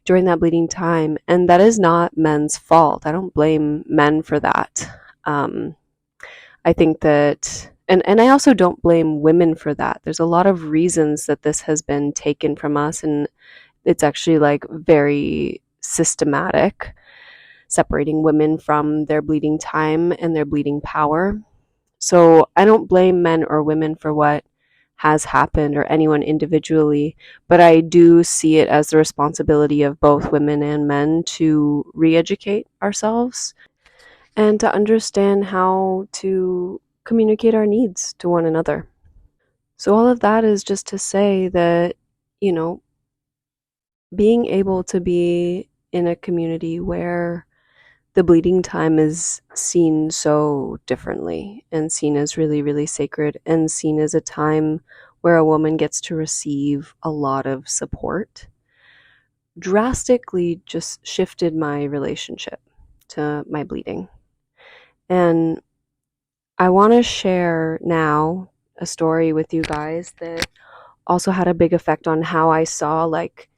during that bleeding time. And that is not men's fault. I don't blame men for that. I think that, and I also don't blame women for that. There's a lot of reasons that this has been taken from us, and it's actually like very systematic, separating women from their bleeding time and their bleeding power. So I don't blame men or women for what has happened, or anyone individually, but I do see it as the responsibility of both women and men to re-educate ourselves and to understand how to communicate our needs to one another. So, all of that is just to say that, you know, being able to be in a community where the bleeding time is seen so differently and seen as really, really sacred, and seen as a time where a woman gets to receive a lot of support, drastically just shifted my relationship to my bleeding. And I want to share now a story with you guys that also had a big effect on how I saw like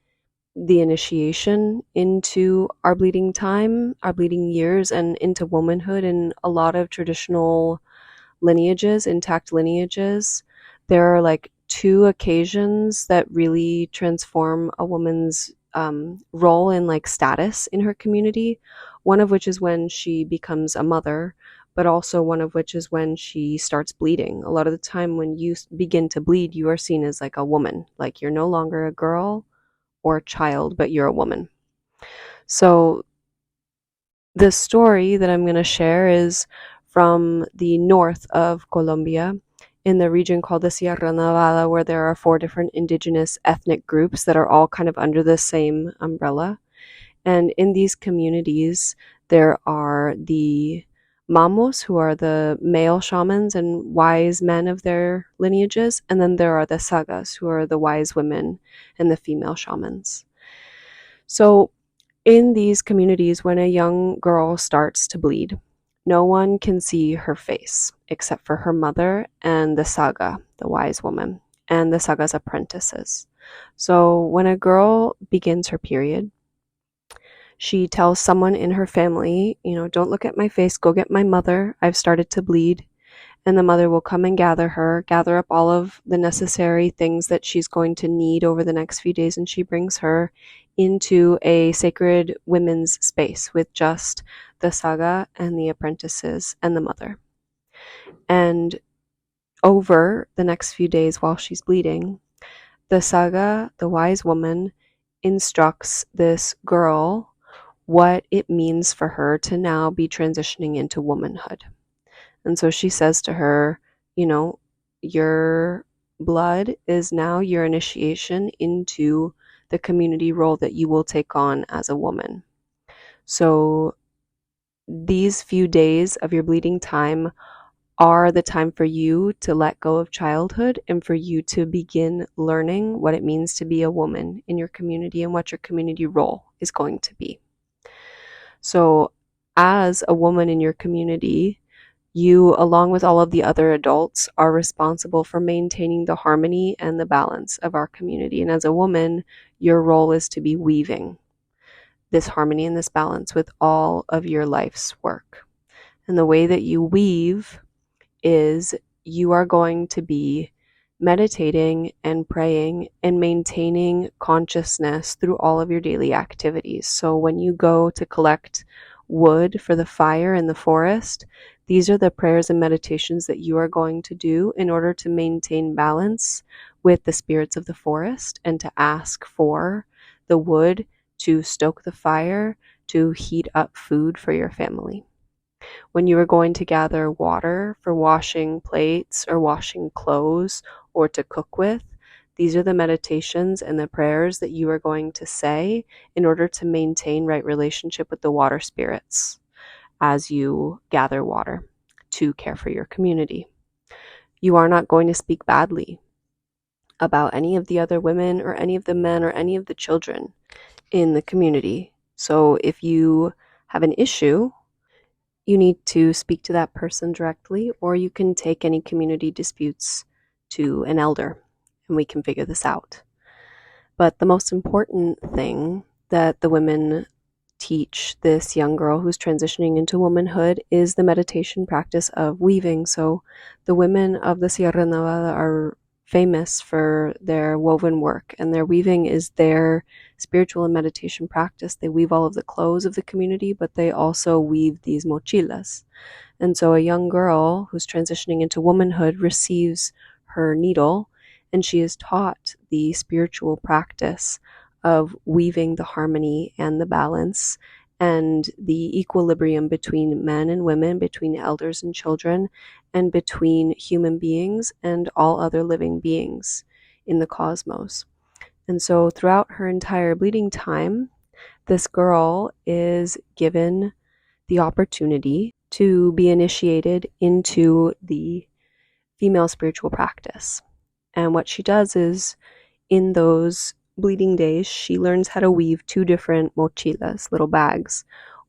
the initiation into our bleeding time, our bleeding years, and into womanhood in a lot of traditional lineages, intact lineages. There are like two occasions that really transform a woman's role and like status in her community. One of which is when she becomes a mother, but also one of which is when she starts bleeding. A lot of the time when you begin to bleed, you are seen as like a woman, like you're no longer a girl or a child, but you're a woman. So the story that I'm going to share is from the north of Colombia in the region called the Sierra Nevada, where there are 4 different indigenous ethnic groups that are all kind of under the same umbrella. And in these communities, there are the mamos, who are the male shamans and wise men of their lineages, and then there are the sagas, who are the wise women and the female shamans. So in these communities, when a young girl starts to bleed, no one can see her face except for her mother and the saga, the wise woman, and the saga's apprentices. So when a girl begins her period, she tells someone in her family, don't look at my face, go get my mother. I've started to bleed. And the mother will come and gather up all of the necessary things that she's going to need over the next few days, and she brings her into a sacred women's space with just the saga and the apprentices and the mother. And over the next few days while she's bleeding, the saga, the wise woman, instructs this girl what it means for her to now be transitioning into womanhood. And so she says to her, your blood is now your initiation into the community role that you will take on as a woman. So these few days of your bleeding time are the time for you to let go of childhood and for you to begin learning what it means to be a woman in your community and what your community role is going to be. So as a woman in your community, you, along with all of the other adults, are responsible for maintaining the harmony and the balance of our community. And as a woman, your role is to be weaving this harmony and this balance with all of your life's work. And the way that you weave is you are going to be meditating and praying and maintaining consciousness through all of your daily activities. So when you go to collect wood for the fire in the forest, these are the prayers and meditations that you are going to do in order to maintain balance with the spirits of the forest and to ask for the wood to stoke the fire, to heat up food for your family. When you are going to gather water for washing plates or washing clothes or to cook with, these are the meditations and the prayers that you are going to say in order to maintain right relationship with the water spirits as you gather water to care for your community. You are not going to speak badly about any of the other women or any of the men or any of the children in the community. So if you have an issue, you need to speak to that person directly, or you can take any community disputes to an elder and we can figure this out. But the most important thing that the women teach this young girl who's transitioning into womanhood is the meditation practice of weaving. So the women of the Sierra Nevada are famous for their woven work, and their weaving is their spiritual and meditation practice. They weave all of the clothes of the community, but they also weave these mochilas. And so a young girl who's transitioning into womanhood receives her needle, and she is taught the spiritual practice of weaving the harmony and the balance and the equilibrium between men and women, between elders and children, and between human beings and all other living beings in the cosmos. And so throughout her entire bleeding time, this girl is given the opportunity to be initiated into the female spiritual practice. And what she does is, in those bleeding days, she learns how to weave 2 different mochilas, little bags.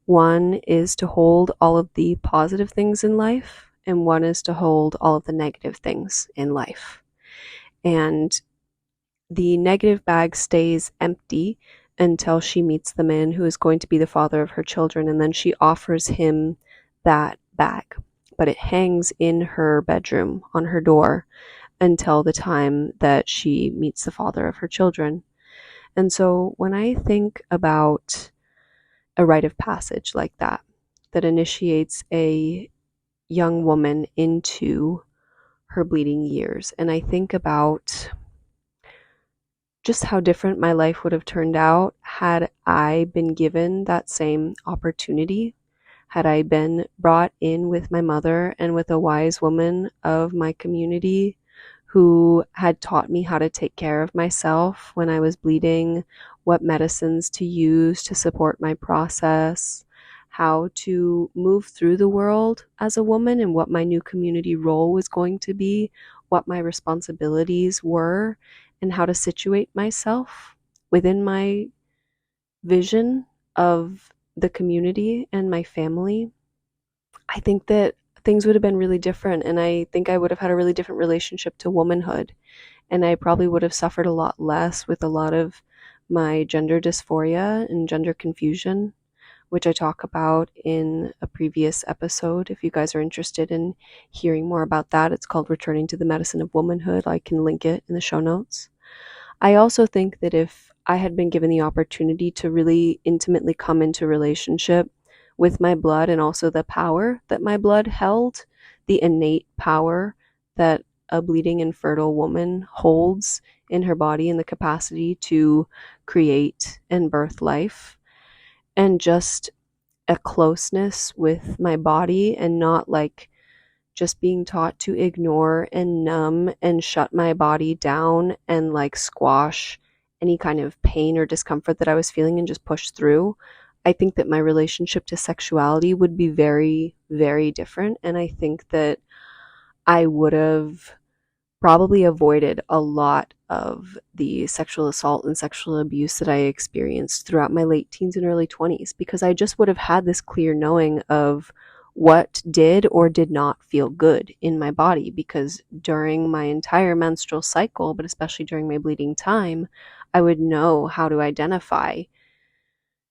One is to hold all of the positive things in life, and one is to hold all of the negative things in life. And the negative bag stays empty until she meets the man who is going to be the father of her children, and then she offers him that bag. But it hangs in her bedroom on her door until the time that she meets the father of her children. And so when I think about a rite of passage like that, that initiates a young woman into her bleeding years, and I think about just how different my life would have turned out had I been given that same opportunity, had I been brought in with my mother and with a wise woman of my community who had taught me how to take care of myself when I was bleeding, what medicines to use to support my process, how to move through the world as a woman and what my new community role was going to be, what my responsibilities were, and how to situate myself within my vision of the community and my family, I think that things would have been really different. And I think I would have had a really different relationship to womanhood. And I probably would have suffered a lot less with a lot of my gender dysphoria and gender confusion, which I talk about in a previous episode. If you guys are interested in hearing more about that, it's called Returning to the Medicine of Womanhood. I can link it in the show notes. I also think that if I had been given the opportunity to really intimately come into relationship with my blood and also the power that my blood held, the innate power that a bleeding and fertile woman holds in her body and the capacity to create and birth life, and just a closeness with my body and not like just being taught to ignore and numb and shut my body down and like squash any kind of pain or discomfort that I was feeling and just push through. I think that my relationship to sexuality would be very, very different. And I think that I would have probably avoided a lot of the sexual assault and sexual abuse that I experienced throughout my late teens and early 20s, because I just would have had this clear knowing of what did or did not feel good in my body. Because during my entire menstrual cycle, but especially during my bleeding time, I would know how to identify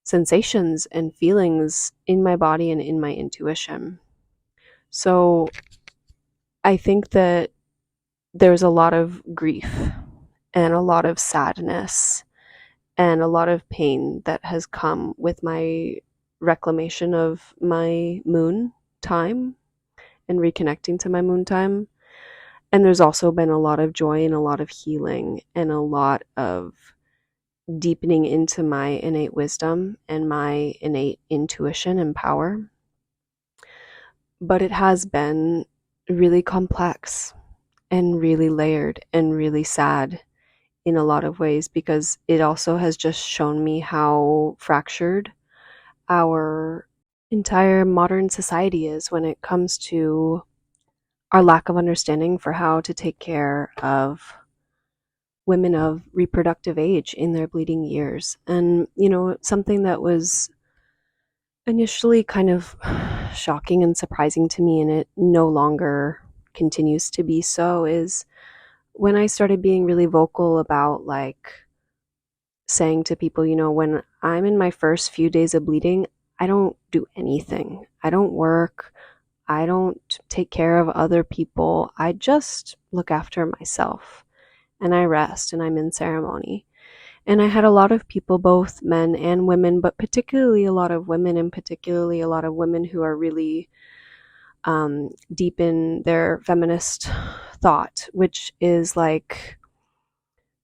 sensations and feelings in my body and in my intuition. So I think that there's a lot of grief and a lot of sadness and a lot of pain that has come with my reclamation of my moon time and reconnecting to my moon time. And there's also been a lot of joy and a lot of healing and a lot of deepening into my innate wisdom and my innate intuition and power. But it has been really complex and really layered and really sad in a lot of ways, because it also has just shown me how fractured our entire modern society is when it comes to our lack of understanding for how to take care of women of reproductive age in their bleeding years. And, something that was initially kind of shocking and surprising to me, and it no longer continues to be so, is when I started being really vocal about like saying to people, when I'm in my first few days of bleeding, I don't do anything. I don't work. I don't take care of other people. I just look after myself and I rest and I'm in ceremony. And I had a lot of people, both men and women, but particularly a lot of women, and particularly a lot of women who are really deep in their feminist thought, which is like,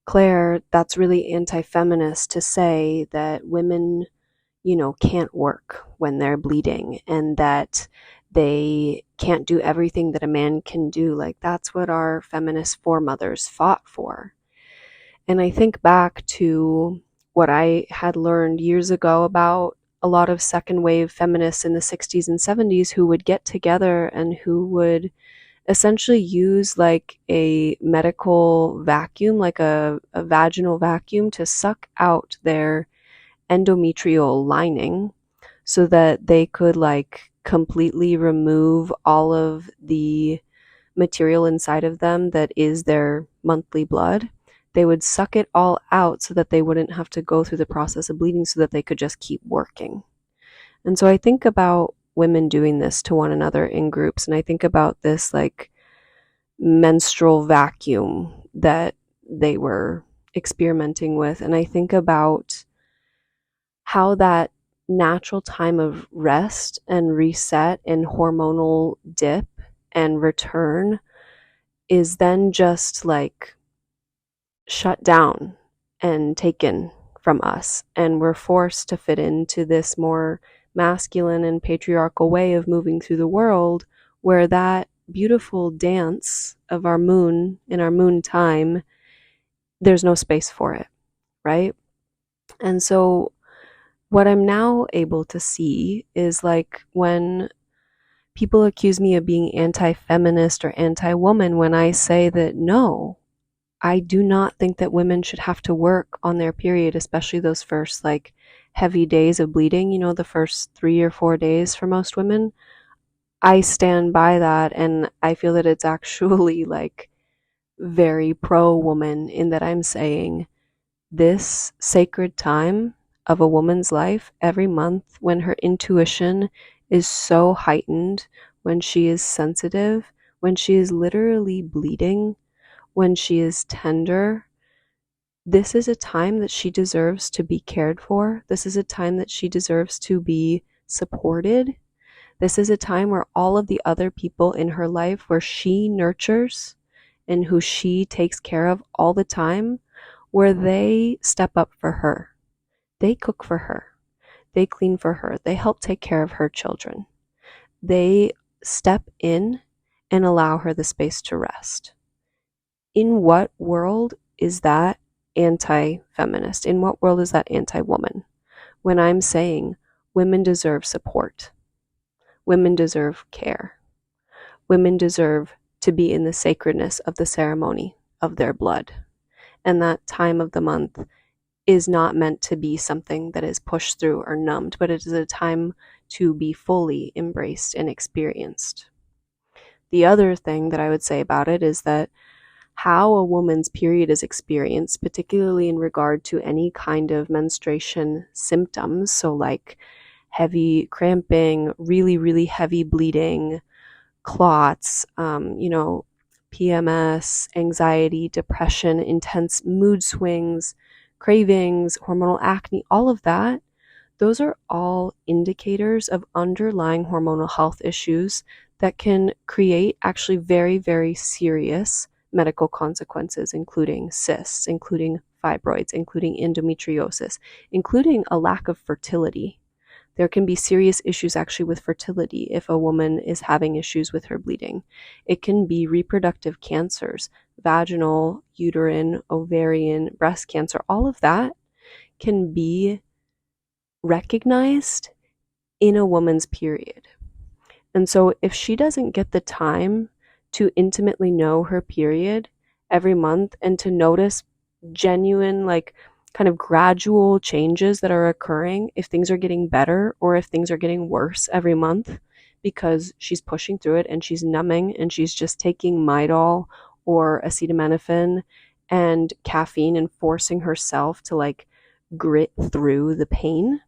Claire, that's really anti-feminist to say that women, can't work when they're bleeding and that they can't do everything that a man can do. Like, that's what our feminist foremothers fought for. And I think back to what I had learned years ago about a lot of second wave feminists in the 60s and 70s who would get together and who would essentially use like a medical vacuum, like a vaginal vacuum, to suck out their endometrial lining so that they could like completely remove all of the material inside of them that is their monthly blood. They would suck it all out so that they wouldn't have to go through the process of bleeding, so that they could just keep working. And so I think about women doing this to one another in groups, and I think about this like menstrual vacuum that they were experimenting with, and I think about how that natural time of rest and reset and hormonal dip and return is then just like shut down and taken from us. And we're forced to fit into this more masculine and patriarchal way of moving through the world, where that beautiful dance of our moon in our moon time, there's no space for it, right? And so what I'm now able to see is like when people accuse me of being anti feminist or anti woman, when I say that no, I do not think that women should have to work on their period, especially those first like heavy days of bleeding, you know, the first 3 or 4 days for most women. I stand by that, and I feel that it's actually like very pro woman in that I'm saying this sacred time of a woman's life every month when her intuition is so heightened, when she is sensitive, when she is literally bleeding, when she is tender. This is a time that she deserves to be cared for. This is a time that she deserves to be supported. This is a time where all of the other people in her life, where she nurtures and who she takes care of all the time, where they step up for her. They cook for her. They clean for her. They help take care of her children. They step in and allow her the space to rest. In what world is that anti-feminist? In what world is that anti-woman? When I'm saying women deserve support, women deserve care, women deserve to be in the sacredness of the ceremony of their blood. And that time of the month is not meant to be something that is pushed through or numbed, but it is a time to be fully embraced and experienced. The other thing that I would say about it is that how a woman's period is experienced, particularly in regard to any kind of menstruation symptoms, so like heavy cramping, really, really heavy bleeding, clots, PMS, anxiety, depression, intense mood swings, cravings, hormonal acne, all of that, those are all indicators of underlying hormonal health issues that can create actually very, very serious medical consequences, including cysts, including fibroids, including endometriosis, including a lack of fertility. There can be serious issues actually with fertility if a woman is having issues with her bleeding. It can be reproductive cancers, vaginal, uterine, ovarian, breast cancer. All of that can be recognized in a woman's period. And so if she doesn't get the time to intimately know her period every month and to notice genuine, like kind of gradual changes that are occurring, if things are getting better or if things are getting worse every month, because she's pushing through it and she's numbing and she's just taking Midol or acetaminophen and caffeine and forcing herself to like grit through the pain,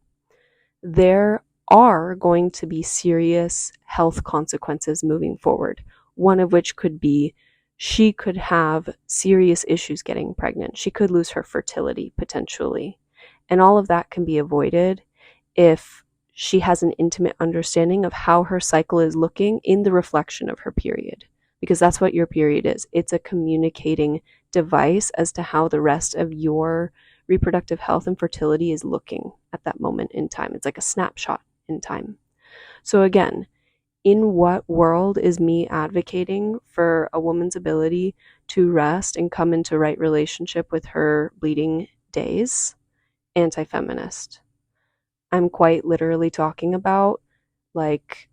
there are going to be serious health consequences moving forward. One of which could be she could have serious issues getting pregnant. She could lose her fertility potentially. And all of that can be avoided if she has an intimate understanding of how her cycle is looking in the reflection of her period. Because that's what your period is. It's a communicating device as to how the rest of your reproductive health and fertility is looking at that moment in time. It's like a snapshot in time. So again, in what world is me advocating for a woman's ability to rest and come into right relationship with her bleeding days? Anti-feminist. I'm quite literally talking about like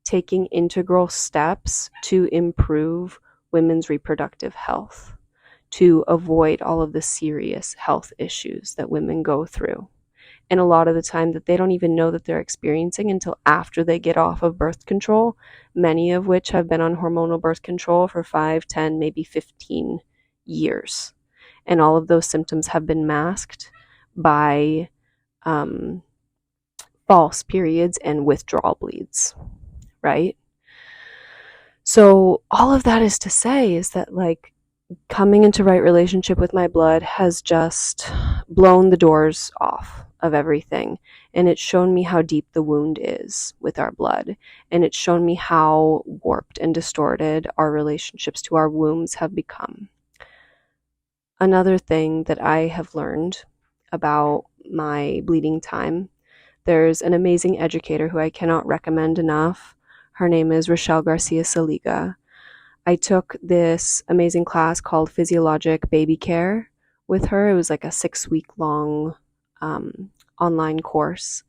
taking integral steps to improve women's reproductive health, to avoid all of the serious health issues that women go through. And a lot of the time that they don't even know that they're experiencing until after they get off of birth control, many of which have been on hormonal birth control for 5, 10, maybe 15 years. And all of those symptoms have been masked by false periods and withdrawal bleeds, right? So all of that is to say is that like coming into right relationship with my blood has just blown the doors off of everything. And it's shown me how deep the wound is with our blood. And it's shown me how warped and distorted our relationships to our wombs have become. Another thing that I have learned about my bleeding time, there's an amazing educator who I cannot recommend enough. Her name is Rochelle Garcia Saliga. I took this amazing class called Physiologic Baby Care with her. It was like a 6-week long online course.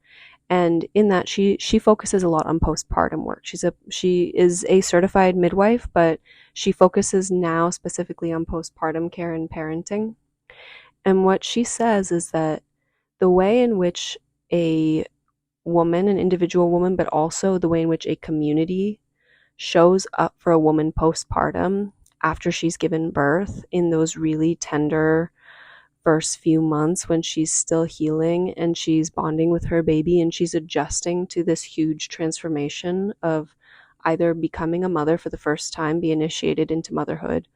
And in that, she focuses a lot on postpartum work. She is a certified midwife, but she focuses now specifically on postpartum care and parenting. And what she says is that the way in which a woman, an individual woman, but also the way in which a community shows up for a woman postpartum after she's given birth in those really tender first few months when she's still healing and she's bonding with her baby and she's adjusting to this huge transformation of either becoming a mother for the first time, be initiated into motherhood,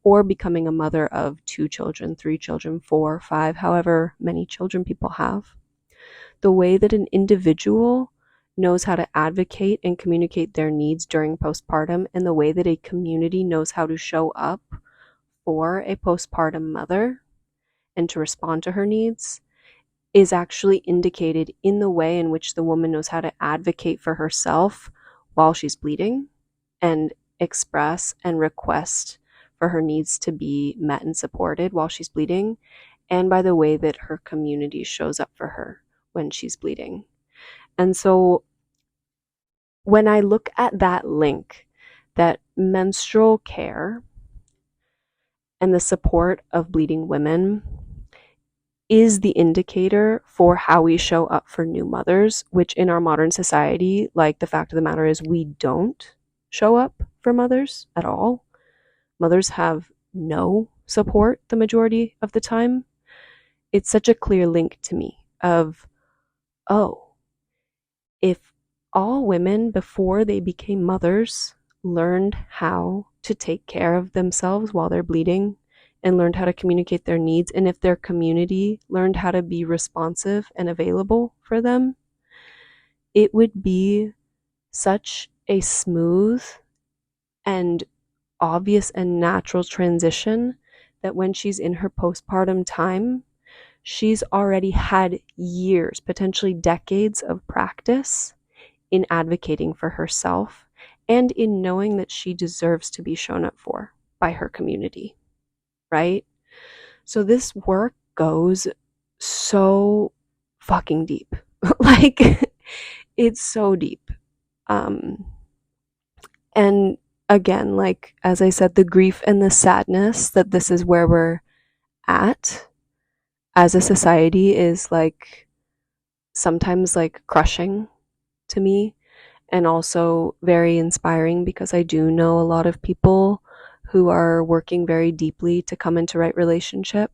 or becoming a mother of 2 children, 3 children, 4, 5, however many children people have. The way that an individual knows how to advocate and communicate their needs during postpartum, and the way that a community knows how to show up for a postpartum mother and to respond to her needs is actually indicated in the way in which the woman knows how to advocate for herself while she's bleeding and express and request for her needs to be met and supported while she's bleeding, and by the way that her community shows up for her when she's bleeding. And so when I look at that link, that menstrual care and the support of bleeding women is the indicator for how we show up for new mothers, which in our modern society, like the fact of the matter is we don't show up for mothers at all. Mothers have no support the majority of the time. It's such a clear link to me of, oh, if all women before they became mothers learned how to take care of themselves while they're bleeding and learned how to communicate their needs, and if their community learned how to be responsive and available for them, it would be such a smooth and obvious and natural transition that when she's in her postpartum time, she's already had years, potentially decades of practice in advocating for herself and in knowing that she deserves to be shown up for by her community, right? So this work goes so fucking deep. Like, it's so deep. And again, like, as I said, the grief and the sadness that this is where we're at as a society is like sometimes like crushing to me, and also very inspiring because I do know a lot of people who are working very deeply to come into right relationship,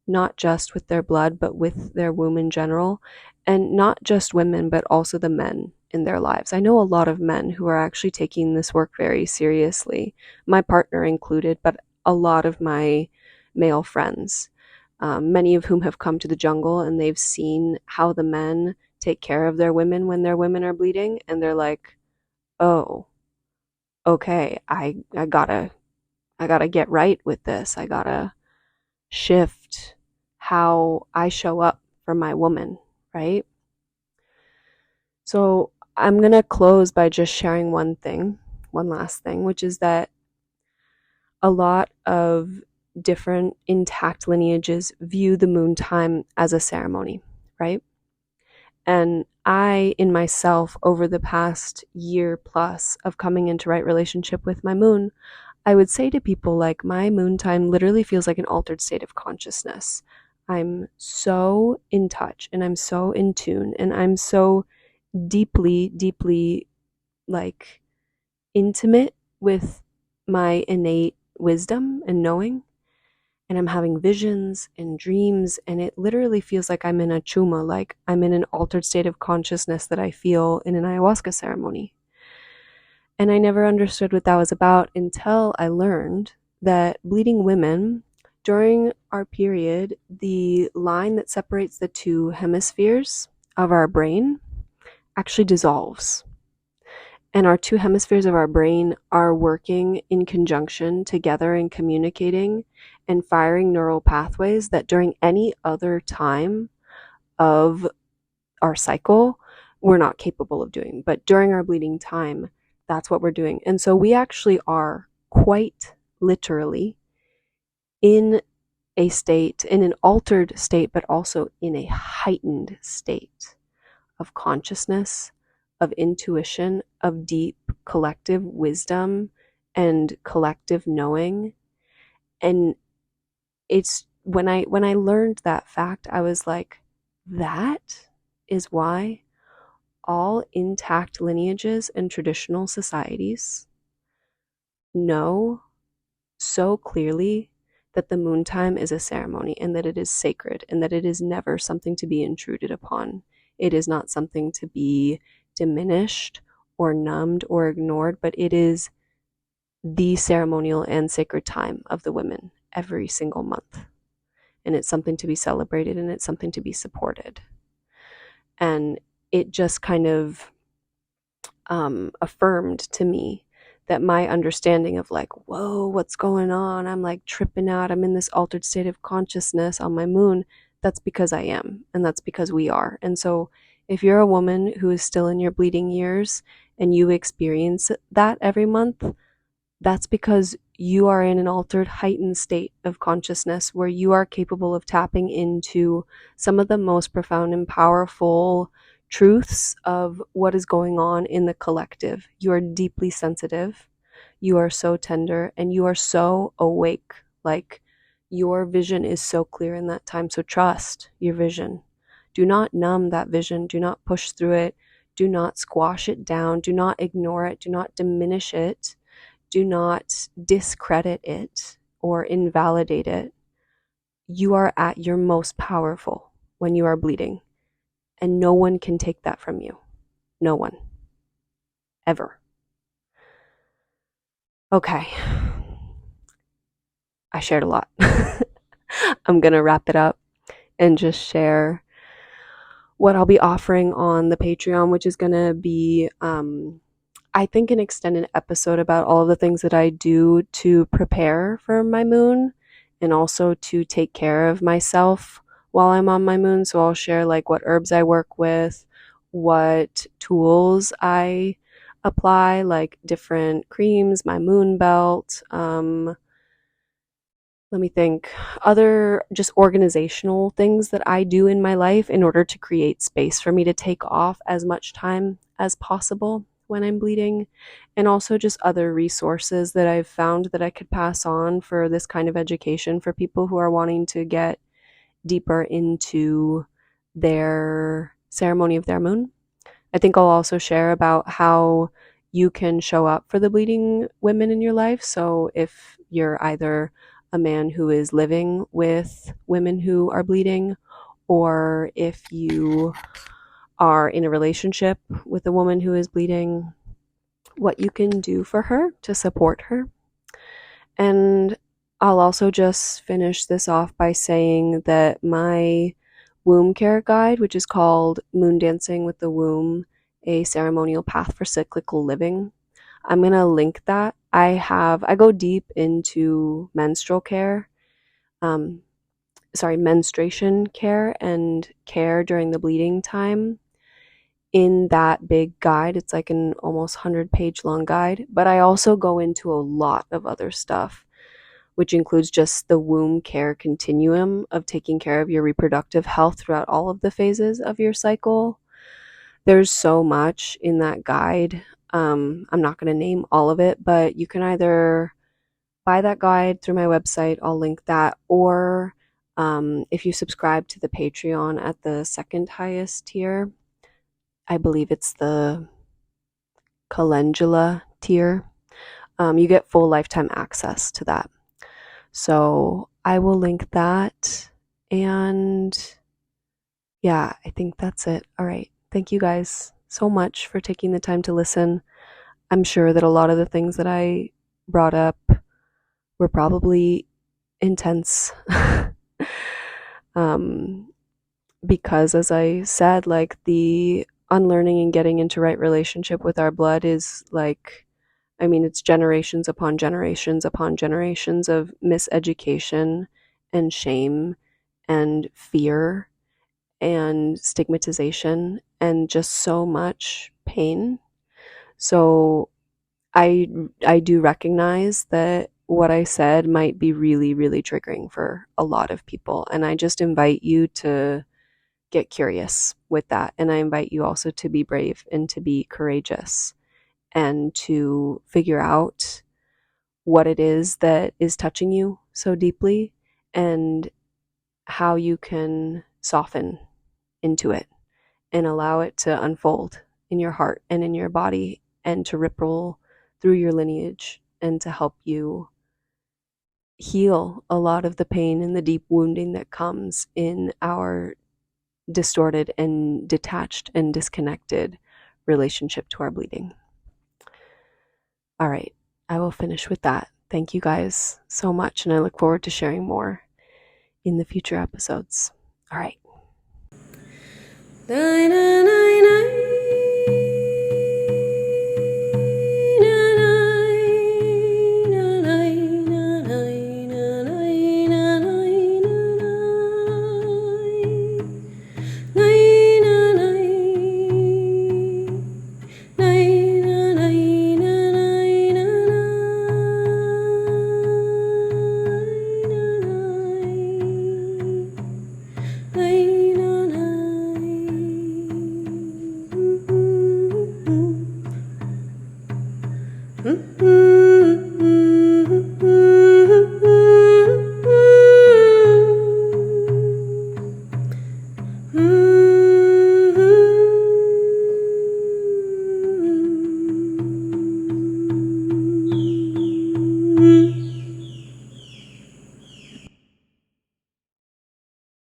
not just with their blood, but with their womb in general, and not just women, but also the men in their lives. I know a lot of men who are actually taking this work very seriously, my partner included, but a lot of my male friends, many of whom have come to the jungle and they've seen how the men take care of their women when their women are bleeding, and they're like, oh, okay, I gotta get right with this. I gotta shift how I show up for my woman, right? So I'm gonna close by just sharing one last thing, which is that a lot of different intact lineages view the moon time as a ceremony, right? And I, in myself, over the past year plus of coming into right relationship with my moon, I would say to people, like, my moon time literally feels like an altered state of consciousness. I'm so in touch and I'm so in tune and I'm so deeply, deeply, like, intimate with my innate wisdom and knowing. And I'm having visions and dreams, and it literally feels like I'm in a chuma, like I'm in an altered state of consciousness that I feel in an ayahuasca ceremony. And I never understood what that was about until I learned that bleeding women, during our period, the line that separates the two hemispheres of our brain actually dissolves. And our two hemispheres of our brain are working in conjunction together and communicating and firing neural pathways that during any other time of our cycle, we're not capable of doing. But during our bleeding time, that's what we're doing. And so we actually are quite literally in a state, in an altered state, but also in a heightened state of consciousness, of intuition, of deep collective wisdom and collective knowing. And it's when I learned that fact, I was like, that is why all intact lineages and traditional societies know so clearly that the moon time is a ceremony and that it is sacred and that it is never something to be intruded upon. It is not something to be diminished or numbed or ignored, but it is the ceremonial and sacred time of the women every single month. And it's something to be celebrated and it's something to be supported. And it just kind of affirmed to me that my understanding of like, whoa, what's going on? I'm like tripping out. I'm in this altered state of consciousness on my moon. That's because I am. And that's because we are. And so if you're a woman who is still in your bleeding years and you experience that every month, that's because you are in an altered, heightened state of consciousness where you are capable of tapping into some of the most profound and powerful truths of what is going on in the collective. You are deeply sensitive. You are so tender and you are so awake. Like your vision is so clear in that time. So trust your vision. Do not numb that vision. Do not push through it. Do not squash it down. Do not ignore it. Do not diminish it. Do not discredit it or invalidate it. You are at your most powerful when you are bleeding. And no one can take that from you. No one. Ever. Okay. I shared a lot. I'm going to wrap it up and just share what I'll be offering on the Patreon, which is going to be, I think, an extended episode about all of the things that I do to prepare for my moon and also to take care of myself while I'm on my moon. So I'll share like what herbs I work with, what tools I apply, like different creams, my moon belt, let me think, other just organizational things that I do in my life in order to create space for me to take off as much time as possible when I'm bleeding, and also just other resources that I've found that I could pass on for this kind of education for people who are wanting to get deeper into their ceremony of their moon. I think I'll also share about how you can show up for the bleeding women in your life. So if you're either a man who is living with women who are bleeding, or if you are in a relationship with a woman who is bleeding, what you can do for her to support her. And I'll also just finish this off by saying that my womb care guide, which is called Moon Dancing with the Womb, a ceremonial path for cyclical living, I'm going to link that. I go deep into menstrual care, menstruation care and care during the bleeding time in that big guide. It's like an almost 100-page long guide, but I also go into a lot of other stuff, which includes just the womb care continuum of taking care of your reproductive health throughout all of the phases of your cycle. There's so much in that guide. I'm not going to name all of it, but you can either buy that guide through my website, I'll link that, or if you subscribe to the Patreon at the second highest tier, I believe it's the calendula tier, you get full lifetime access to that. So I will link that. And yeah, I think that's it. All right. Thank you guys so much for taking the time to listen. I'm sure that a lot of the things that I brought up were probably intense. Because as I said, like the unlearning and getting into right relationship with our blood is like, I mean, it's generations upon generations upon generations of miseducation and shame and fear and stigmatization and just so much pain. So I I do recognize that what I said might be really, really triggering for a lot of people. And I just invite you to get curious with that. And I invite you also to be brave and to be courageous and to figure out what it is that is touching you so deeply and how you can soften into it and allow it to unfold in your heart and in your body and to ripple through your lineage and to help you heal a lot of the pain and the deep wounding that comes in our distorted and detached and disconnected relationship to our bleeding. All right, I will finish with that. Thank you guys so much, and I look forward to sharing more in the future episodes. All right.